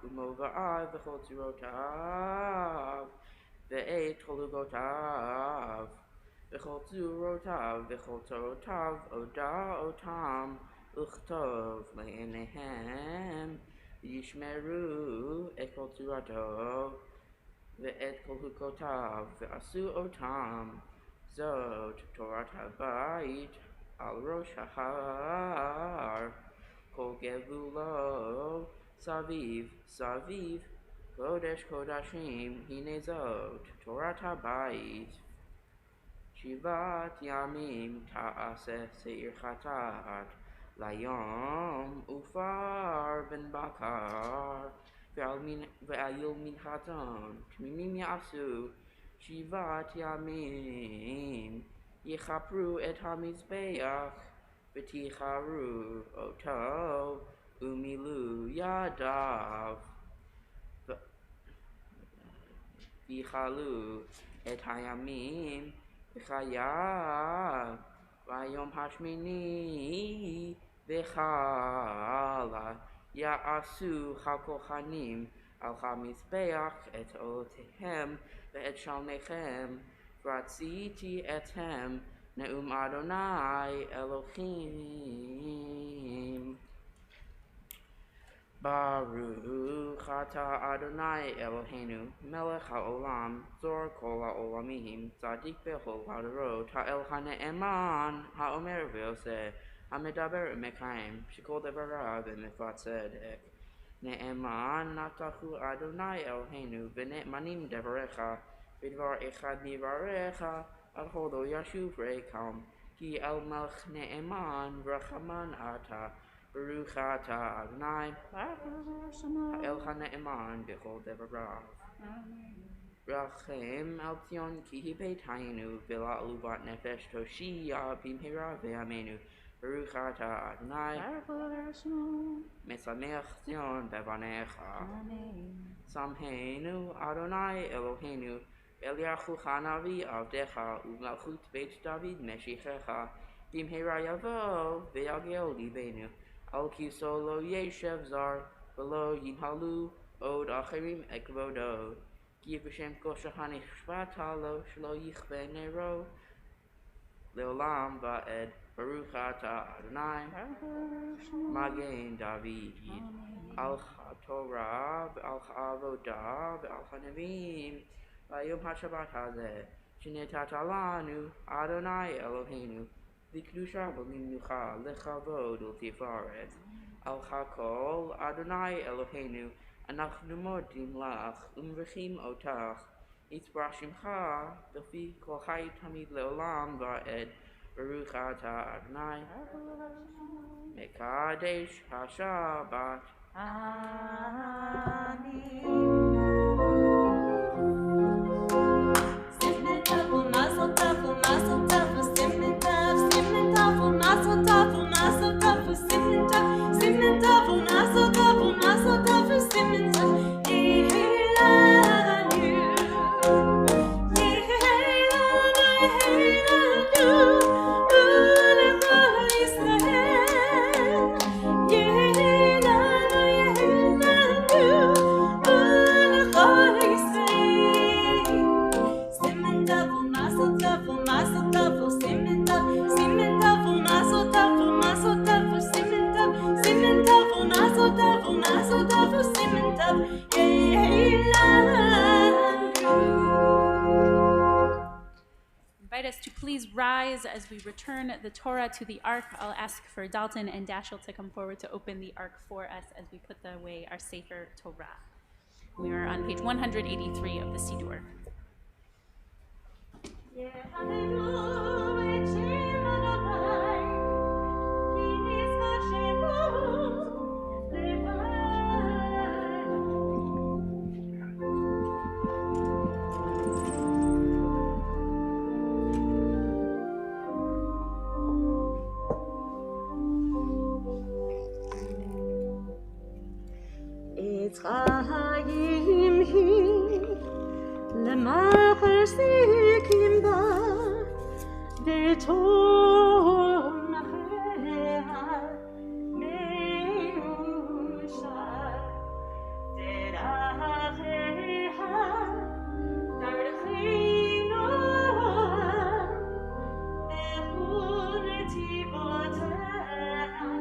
umova'av v'chol tzurotav ve'et cholugotav v'chol tzurotav v'chol torotav oda otam uchtov le'enehem yishmeru et kol tzurato ve'et kol hukotav ve'asu otam zot torat habayit al rosh hahar Kol gevulo Saviv, Saviv, Kodesh Kodashim, Hine Zot, Torah Habayis, Shivat Yamim, Ta'aseh Seir Chatat, Layom, Ufar Ben Bakar, Ve'ayil Min Chaton, Tmimim Yasu, Shivat Yamim, Yichapru Et HaMizbeach, V'ticharu Oto, Umilu Yadav, V'chalu Et Hayamim, V'chayav, V'ayom Hashmini, V'chala, Ya'asu HaKohanim, Al HaMizbeach, Et Otehem, Ve'et Shalmechem, V'ratziti Etem, Ne'um Adonai Elohim. Baruch Ata Adonai Eloheinu, Melech HaOlam, Zor Kol HaOlamim, Tzadik Bechol HaDorot, HaEl HaNe'eman, HaOmer V'Yoseh, HaMedaber Mekayim, Shekol Devarav V'Mifat Tzedek. Ne'eman Natachu Adonai Eloheinu, V'ne'manim Devarecha, V'dvar Echad Mivarecha, Al Hodo Yashuv Reikam, Ki El Melch Ne'eman, V'Rachaman Ata, Baruch Ata Adonai, El HaNe'eman B'chol Devarav. Rachem Al Tzion Ki Hi Beit Hayinu, V'la Aluvat Nefesh Toshia B'mhira V'yamenu, Baruch Ata Adonai, Mesamech Tzion Bevanecha. Samheinu Adonai Eloheinu, Eliyahu Hanavi Avdecha, U'malchut Beit David Meshichecha, B'mhira Yavo V'yagel Libenu. Al kiso lo yeshev zar, v'lo yinhalu od acherim ekvodo. Ki b'shem kol shahani shvat halo, shlo yichve nero, leolam va'ed, Baruch Ata Adonai, Magen David, Al HaTorah, Al HaAvodah, Al HaNevim, V'ayom HaShabbat hazeh, Shnetat alanu, Adonai Eloheinu, V'kedusha v'minucha lechavod u'tifaret, Al HaKol Adonai Eloheinu, Anachnu modim lach, Umvechim otach, Yitzbrach Shimcha, B'fi kol chai tamid leolam va'ed, Baruch Ata Adonai, Mekadesh HaShabbat. Invite us to please rise as we return the Torah to the Ark. I'll ask for Dalton and Dashel to come forward to open the Ark for us as we put away our Sefer Torah. We are on page 183 of the Siddur. Chaim hi lemachar sikim ba v'tom nacheha meusha deracheha darchino v'chur tivoteha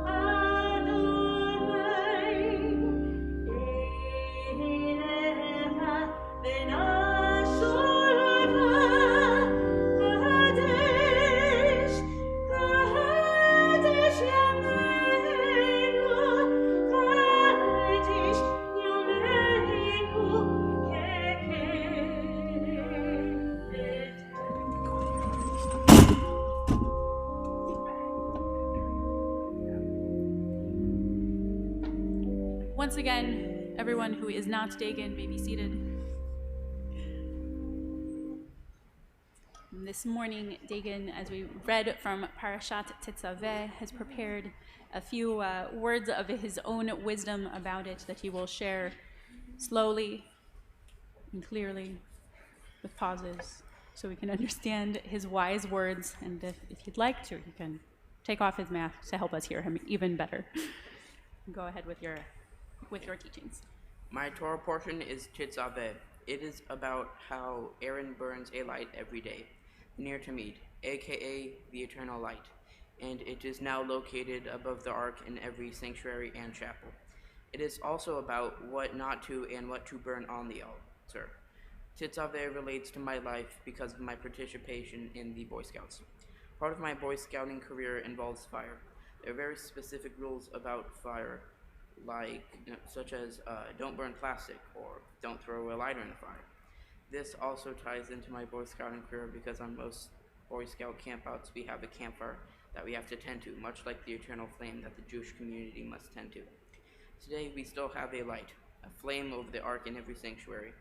Adonai Once again, everyone who is not Dagon may be seated. This morning, Dagon, as we read from Parashat Tetzaveh, has prepared a few words of his own wisdom about it that he will share slowly and clearly with pauses so we can understand his wise words. And if he'd like to, he can take off his mask to help us hear him even better. Go ahead with your teachings. My Torah portion is Tetzaveh. It is about how Aaron burns a light every day, near Tamid, aka the eternal light, and it is now located above the ark in every sanctuary and chapel. It is also about what not to and what to burn on the altar. Tetzaveh relates to my life because of my participation in the Boy Scouts. Part of my Boy Scouting career involves fire. There are very specific rules about fire, like such as don't burn plastic or don't throw a lighter in the fire. This also ties into my Boy Scouting career because on most Boy Scout campouts we have a campfire that we have to tend to, much like the eternal flame that the Jewish community must tend to. Today we still have a light, a flame over the ark in every sanctuary,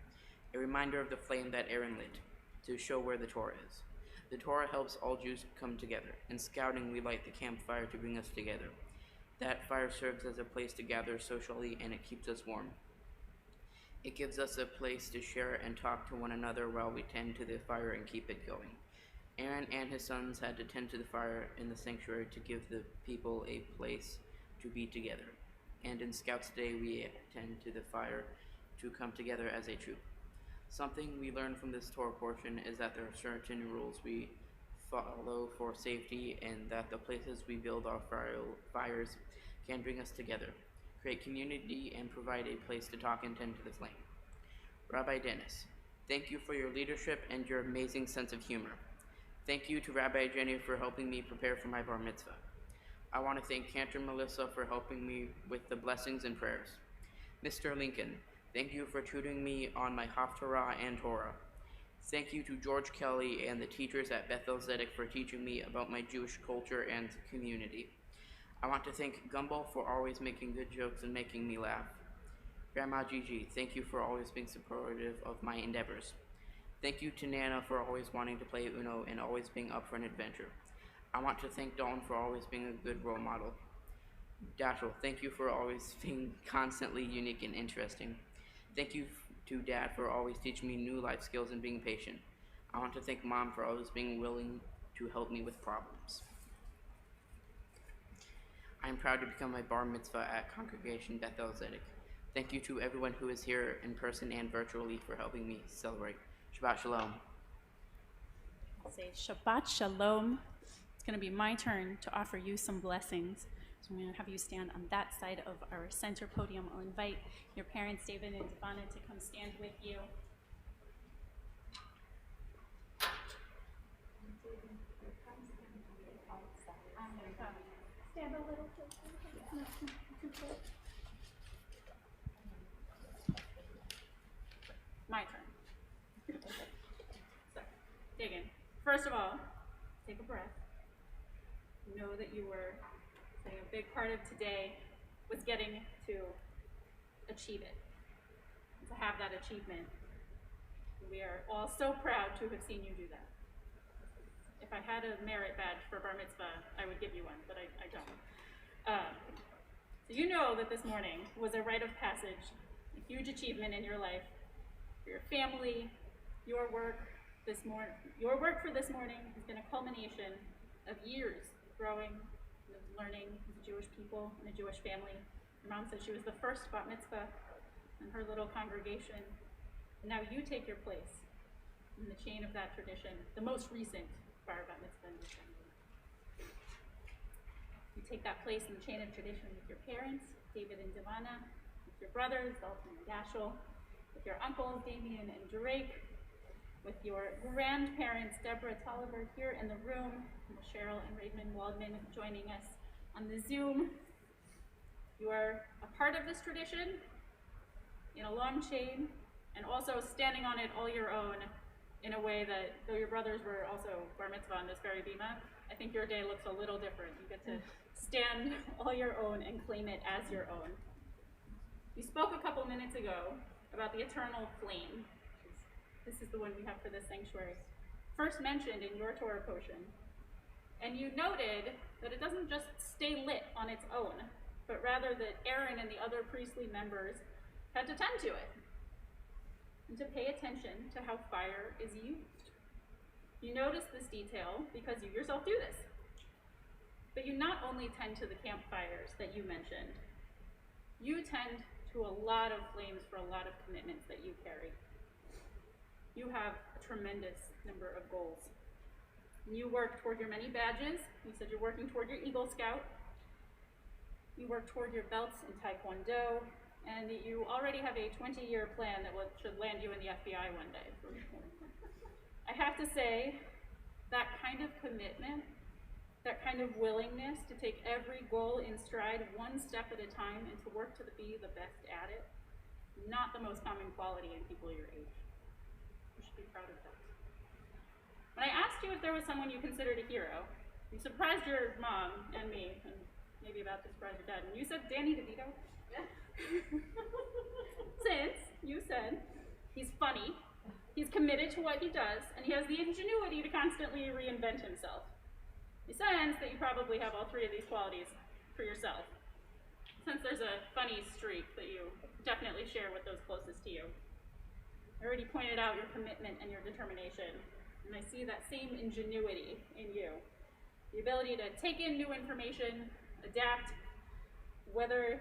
a reminder of the flame that Aaron lit, to show where the Torah is. The Torah helps all Jews come together. In Scouting we light the campfire to bring us together. That fire serves as a place to gather socially and it keeps us warm. It gives us a place to share and talk to one another while we tend to the fire and keep it going. Aaron and his sons had to tend to the fire in the sanctuary to give the people a place to be together. And in Scouts Day, we tend to the fire to come together as a troop. Something we learn from this Torah portion is that there are certain rules we follow for safety and that the places we build our fires can bring us together, create community, and provide a place to talk and tend to the flame. Rabbi Dennis, thank you for your leadership and your amazing sense of humor. Thank you to Rabbi Jenny for helping me prepare for my bar mitzvah. I want to thank Cantor Melissa for helping me with the blessings and prayers. Mr. Lincoln, thank you for tutoring me on my Haftarah and Torah. Thank you to George Kelly and the teachers at Beth-El for teaching me about my Jewish culture and community. I want to thank Gumball for always making good jokes and making me laugh. Grandma Gigi, thank you for always being supportive of my endeavors. Thank you to Nana for always wanting to play Uno and always being up for an adventure. I want to thank Dalton for always being a good role model. Dashel, thank you for always being constantly unique and interesting. Thank you to Dad for always teaching me new life skills and being patient. I want to thank Mom for always being willing to help me with problems. I am proud to become my bar mitzvah at Congregation Beth-El. Thank you to everyone who is here in person and virtually for helping me celebrate. Shabbat Shalom. Say Shabbat Shalom. It's going to be my turn to offer you some blessings. So I'm going to have you stand on that side of our center podium. I'll invite your parents, David and Devana, to come stand with you. Stand a little closer. My turn. So, Dagan, first of all, take a breath. Know that you were saying a big part of today was getting to achieve it, to have that achievement. We are all so proud to have seen you do that. If I had a merit badge for bar mitzvah, I would give you one, but I don't. So you know that this morning was a rite of passage, a huge achievement in your life, for your family, your work for this morning has been a culmination of years growing, learning as a Jewish people and a Jewish family. Your mom said she was the first bat mitzvah in her little congregation. And now you take your place in the chain of that tradition, the most recent bar bat mitzvah in this family. You take that place in the chain of tradition with your parents, David and Devana, with your brothers, Dalton and Dashel, with your uncles, Damien and Drake, with your grandparents, Deborah Tolliver, here in the room, and Cheryl and Raymond Waldman joining us on the Zoom. You are a part of this tradition in a long chain, and also standing on it all your own in a way that, though your brothers were also bar mitzvah on this very bima, I think your day looks a little different. You get to stand all your own and claim it as your own. You spoke a couple minutes ago about the eternal flame. This is the one we have for this sanctuary. First mentioned in your Torah portion. And you noted that it doesn't just stay lit on its own, but rather that Aaron and the other priestly members had to tend to it and to pay attention to how fire is used. You notice this detail because you yourself do this. But you not only tend to the campfires that you mentioned, you tend to a lot of flames for a lot of commitments that you carry. You have a tremendous number of goals. You work toward your many badges. You said you're working toward your Eagle Scout. You work toward your belts in Taekwondo, and you already have a 20-year plan that should land you in the FBI one day. I have to say, that kind of commitment, that kind of willingness to take every goal in stride one step at a time and to work to be the best at it, not the most common quality in people your age. You should be proud of that. When I asked you if there was someone you considered a hero, you surprised your mom and me, and maybe about to surprise your dad, and you said Danny DeVito. Since you said he's funny, he's committed to what he does, and he has the ingenuity to constantly reinvent himself. You sense that you probably have all three of these qualities for yourself. Since there's a funny streak that you definitely share with those closest to you. I already pointed out your commitment and your determination, and I see that same ingenuity in you. The ability to take in new information, adapt, whether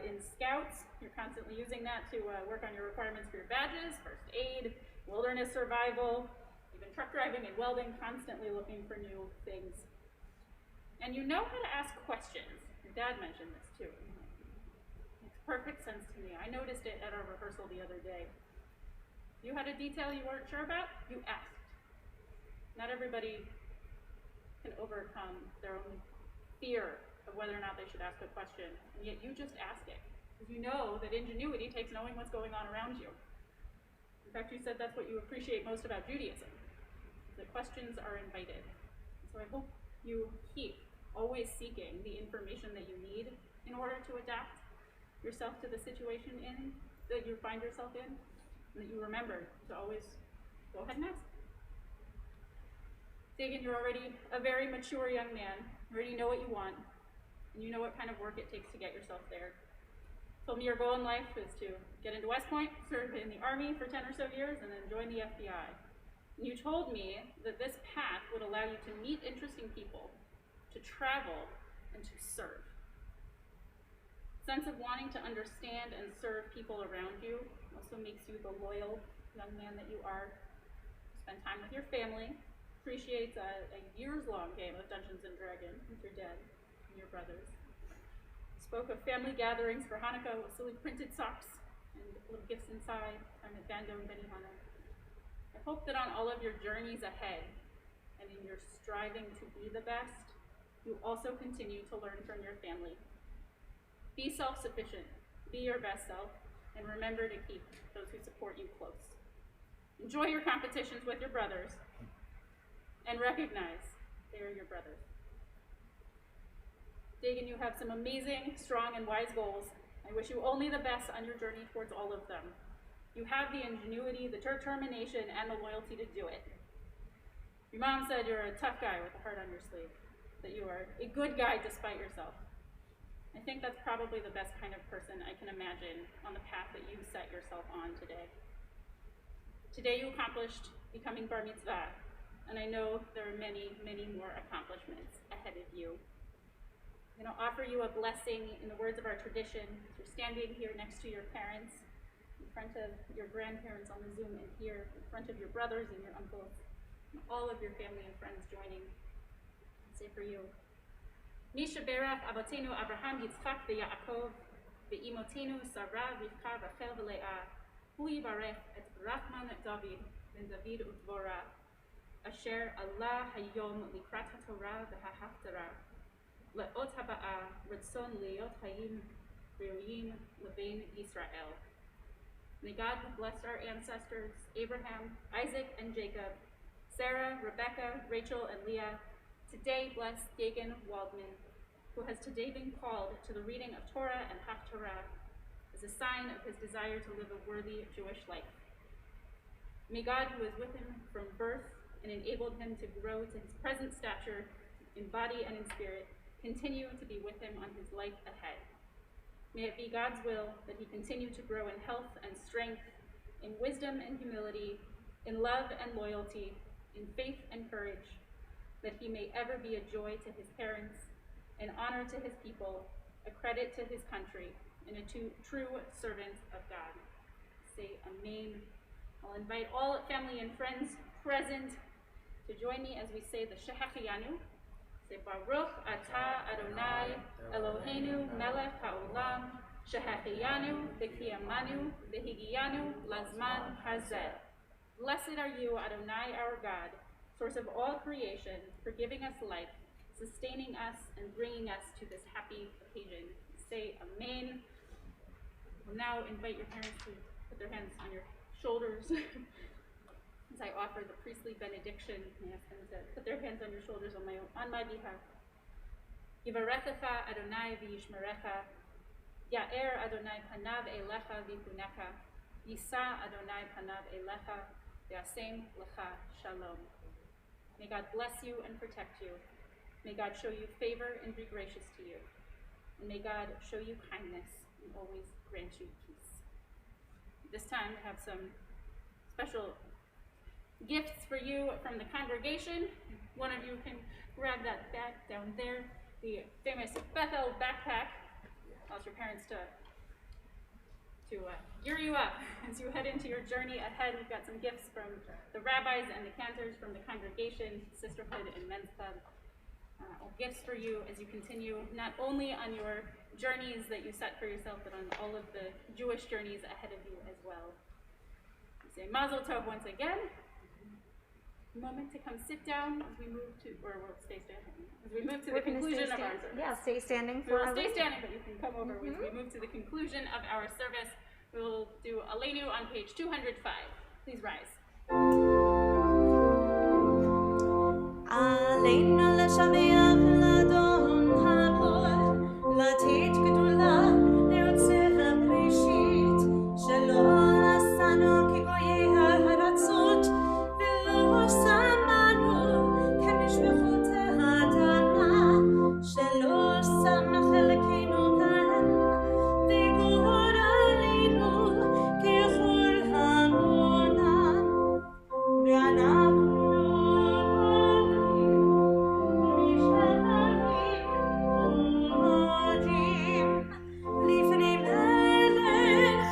in scouts, you're constantly using that to work on your requirements for your badges, first aid, wilderness survival, even truck driving and welding, constantly looking for new things. And you know how to ask questions. Your dad mentioned this too. It makes perfect sense to me. I noticed it at our rehearsal the other day. You had a detail you weren't sure about, you asked. Not everybody can overcome their own fear of whether or not they should ask a question, and yet you just ask it. Because you know that ingenuity takes knowing what's going on around you. In fact, you said that's what you appreciate most about Judaism, that questions are invited. So I hope you keep always seeking the information that you need in order to adapt yourself to the situation that you find yourself in, and that you remember to always go ahead and ask. Dagan, you're already a very mature young man. You already know what you want, and you know what kind of work it takes to get yourself there. Told me your goal in life is to get into West Point, serve in the Army for 10 or so years, and then join the FBI. And you told me that this path would allow you to meet interesting people, to travel, and to serve. Sense of wanting to understand and serve people around you also makes you the loyal young man that you are. Spend time with your family, appreciates a years-long game of Dungeons & Dragons with your dad and your brothers. Spoke of family gatherings for Hanukkah with silly printed socks and little gifts inside, time at Bando and Benihana. I hope that on all of your journeys ahead and in your striving to be the best, you also continue to learn from your family. Be self-sufficient, be your best self, and remember to keep those who support you close. Enjoy your competitions with your brothers, and recognize they are your brothers. Dagan, you have some amazing, strong, and wise goals. I wish you only the best on your journey towards all of them. You have the ingenuity, the determination, and the loyalty to do it. Your mom said you're a tough guy with a heart on your sleeve, that you are a good guy despite yourself. I think that's probably the best kind of person I can imagine on the path that you set yourself on today. Today you accomplished becoming bar mitzvah, and I know there are many, many more accomplishments ahead of you. I'm going to offer you a blessing in the words of our tradition. You're standing here next to your parents, in front of your grandparents on the Zoom, and here in front of your brothers and your uncles, and all of your family and friends joining. I'll say for you, Misha Berach Abatenu Abraham Yitzchak veYaakov ve'imotenu Sarah Rivka Rachel veLeah Hu yivarech et Rachman David ben David u'Dvorah Asher Allah hayom likrat haTorah veHahaftara le'ot haba'a Ratzon le'ot hayim re'uyim le'bein Yisrael. May God who blessed our ancestors Abraham, Isaac, and Jacob, Sarah, Rebecca, Rachel, and Leah, today bless Dagan Waldman, who has today been called to the reading of Torah and Haftarah. as a sign of his desire to live a worthy Jewish life. May God, who was with him from birth and enabled him to grow to his present stature in body and in spirit, continue to be with him on his life ahead. May it be God's will that he continue to grow in health and strength, in wisdom and humility, in love and loyalty, in faith and courage, that he may ever be a joy to his parents, an honor to his people, a credit to his country, and a true servant of God. Say Amen. I'll invite all family and friends present to join me as we say the Shehecheyanu. Say Baruch Atah Adonai Eloheinu Melech HaOlam Shehecheyanu V'Kiyamanu V'Higiyanu Lazman Hazeh. Blessed are you, Adonai, our God, source of all creation, for giving us life, sustaining us, and bringing us to this happy occasion. Say Amen. We'll now invite your parents to put their hands on your shoulders as I offer the priestly benediction. I ask them to put their hands on your shoulders on my behalf. Yivarechecha Adonai v'yishmerecha, Ya'er Adonai panav elecha v'chunecha, Yisa Adonai panav elecha, V'yasem lecha shalom. May God bless you and protect you. May God show you favor and be gracious to you. And may God show you kindness and always grant you peace. This time we have some special gifts for you from the congregation. One of you can grab that bag down there, the famous Beth-El backpack. Allows your parents to gear you up as you head into your journey ahead. We've got some gifts from the rabbis and the cantors from the congregation, sisterhood, and men's club. Gifts for you as you continue not only on your journeys that you set for yourself, but on all of the Jewish journeys ahead of you as well. We say Mazel Tov once again. A moment to come sit down as we move to, or we'll stay standing, as we move to the conclusion of our service. Yeah, stay standing We for will our stay week. standing, but you can come over as we move to the conclusion of our service. We will do Aleinu on page 205. Please rise. עלינו לשבח לאדון הכל, לתת גדולה ליוצר הבראשית, שלא עשנו כגויי הארצות, ולא שמנו כמשפחות האדמה, שלא שם חלקנו כאן, וגור עלינו ככל המונם, ואנחנו לפני מלך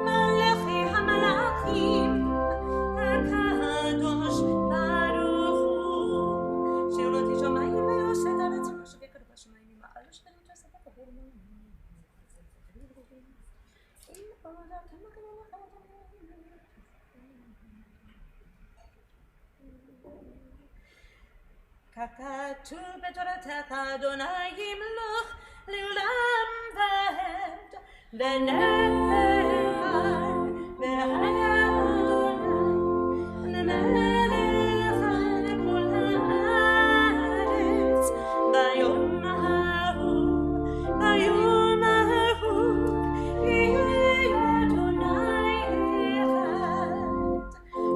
מלכי המלאכים הקדוש ברוך הוא שאלות השמיים ויושבת הארץ ומשגקת בשמיים ממעל ושתלים תוספת בגרמון אם עודת המקום ככתוב בתורתך אדוני ימלוך לעולם ועד ונאמר והיה אדוני למלך על כל הארץ ביום ההוא יהיה אדוני אחד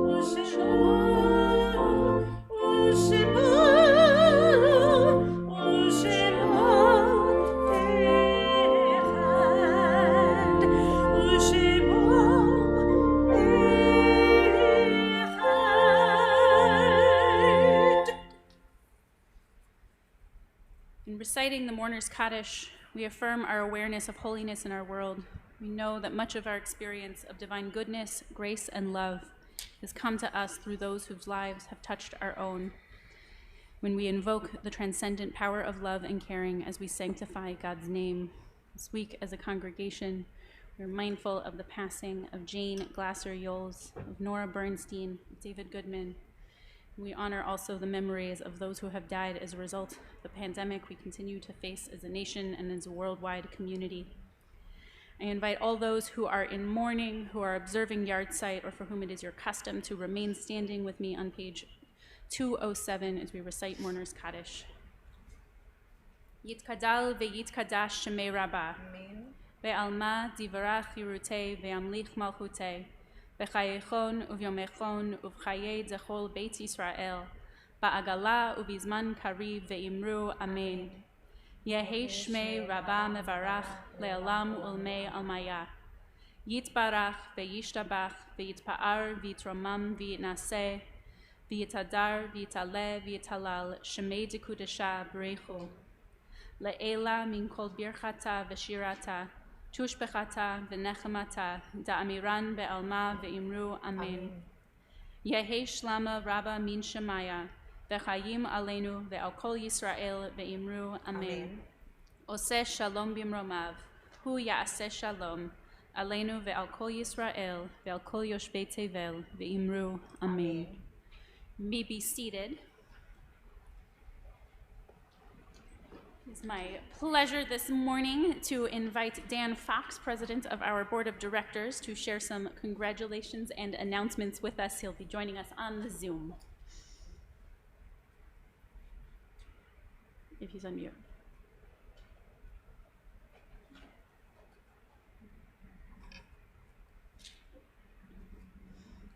ושמו In reciting the Mourner's Kaddish, we affirm our awareness of holiness in our world. We know that much of our experience of divine goodness, grace, and love has come to us through those whose lives have touched our own. When we invoke the transcendent power of love and caring as we sanctify God's name, this week as a congregation, we're mindful of the passing of Jane Glasser-Yoles, of Nora Bernstein, David Goodman. We honor also the memories of those who have died as a result of the pandemic we continue to face as a nation and as a worldwide community. I invite all those who are in mourning, who are observing yahrzeit, or for whom it is your custom to remain standing with me on page 207 as we recite Mourner's Kaddish. Yitkadal ve'yitkadash shemei Rabbah. Ve'alma divarach yirutei ve'amlich malchutei. V'chayechon uvyomechon uvchaye zechol Beit Yisrael. Ba'agala ubizman kariv ve'imru amen. Yehi shmei rabba mevarach le'alam ulmei almaya. Yitbarach ve'yishtabach ve'yitpa'ar v'yitromam v'yitnaseh v'yitadar v'yitale v'yitalal shemei dekudesha b'reichu. Le'ela min kol birchata v'shirata tushbechata v'nechemata da'amiran be'alma ve'imru amen. Yehi shlama rabba min shemaya v'chayim aleinu ve'al kol Yisrael ve'imru amen. Oseh shalom bimromav hu ya'aseh shalom aleinu ve'al kol Yisrael ve'al kol yoshbei tevel ve'imru amen. You may be seated. It's my pleasure this morning to invite Dan Fox, President of our Board of Directors, to share some congratulations and announcements with us. He'll be joining us on the Zoom. If he's on mute.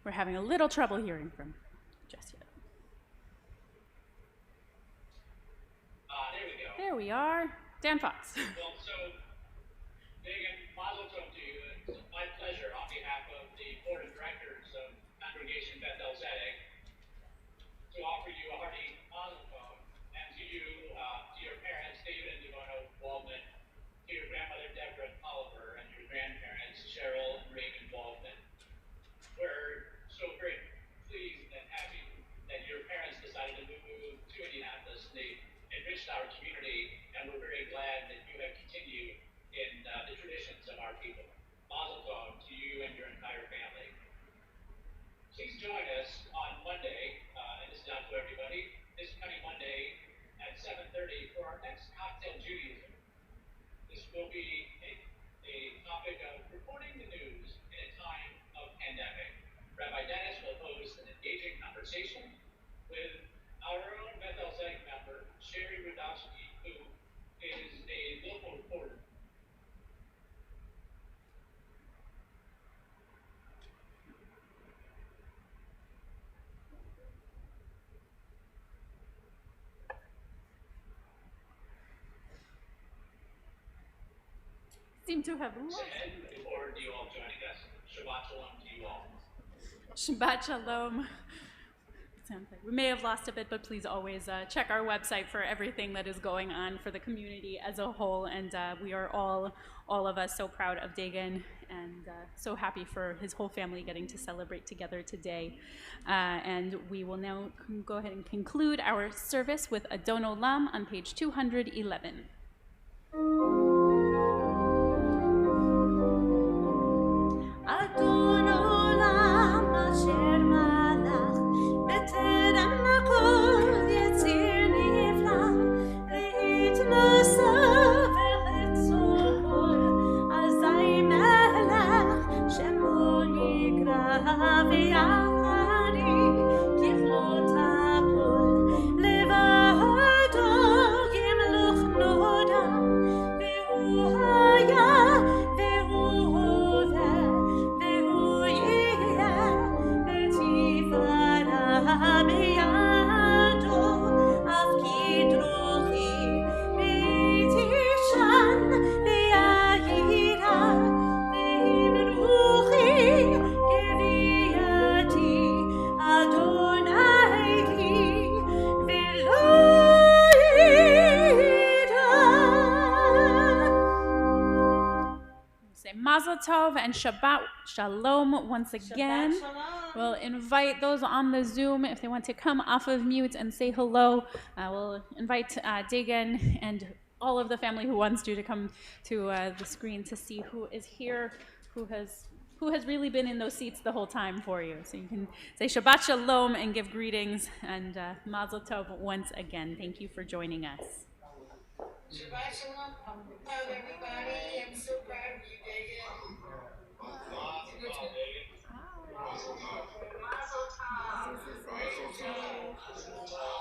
We're having a little trouble hearing from just yet. There we go. There we are. Dan Fox. Well, so, Megan, mazel tov to you. It's my pleasure on behalf of the Board of Directors of Congregation Beth-El to offer you a hearty mazel tov, and to you, to your parents, David and Devona Waldman, to your grandmother, Deborah Oliver, and your grandparents, Cheryl and Raymond Waldman. We're so very pleased and happy that your parents decided to move to Indianapolis. They enriched our community, and we're very glad that you have continued in the traditions of our people. Mazel tov to you and your entire family. Please join us on Monday, and this is out to everybody, this coming Monday at 7:30 for our next Cocktail Judaism. This will be a topic of reporting the news in a time of pandemic. Rabbi Dennis will host an engaging conversation with our own Beth-El member, Sherry Rudowski, who is a local reporter. Seem to have lost. And looking forward to you all joining us. Shabbat shalom to you all. Shabbat shalom. Sounds like we may have lost a bit, but please always check our website for everything that is going on for the community as a whole. And we are all of us so proud of Dagan and so happy for his whole family getting to celebrate together today. And we will now go ahead and conclude our service with Adon Olam on page 211. Adon olam asher malach beterem kol yetzir nifla ve'itnasa ve'chetzo kol azay melech shemo yikra ve'achari kichlot ha'kol levado yimloch noda ve'hu haya ve'hu hovel ve'hu yeh betifara beyado af kidrochi betishan be'ayira ve'imruchi keviyati Adonai ve'lo yira. Say Mazel Tov and Shabbat Shalom once again. Shabbat shalom. We'll invite those on the Zoom if they want to come off of mute and say hello. We'll invite Dagan and all of the family who wants to come to the screen to see who is here, who has really been in those seats the whole time for you. So you can say Shabbat Shalom and give greetings, and Mazel Tov once again. Thank you for joining us. Shabbat shalom. Hello, everybody. I'm so proud of you, Dagan. Mazel tov.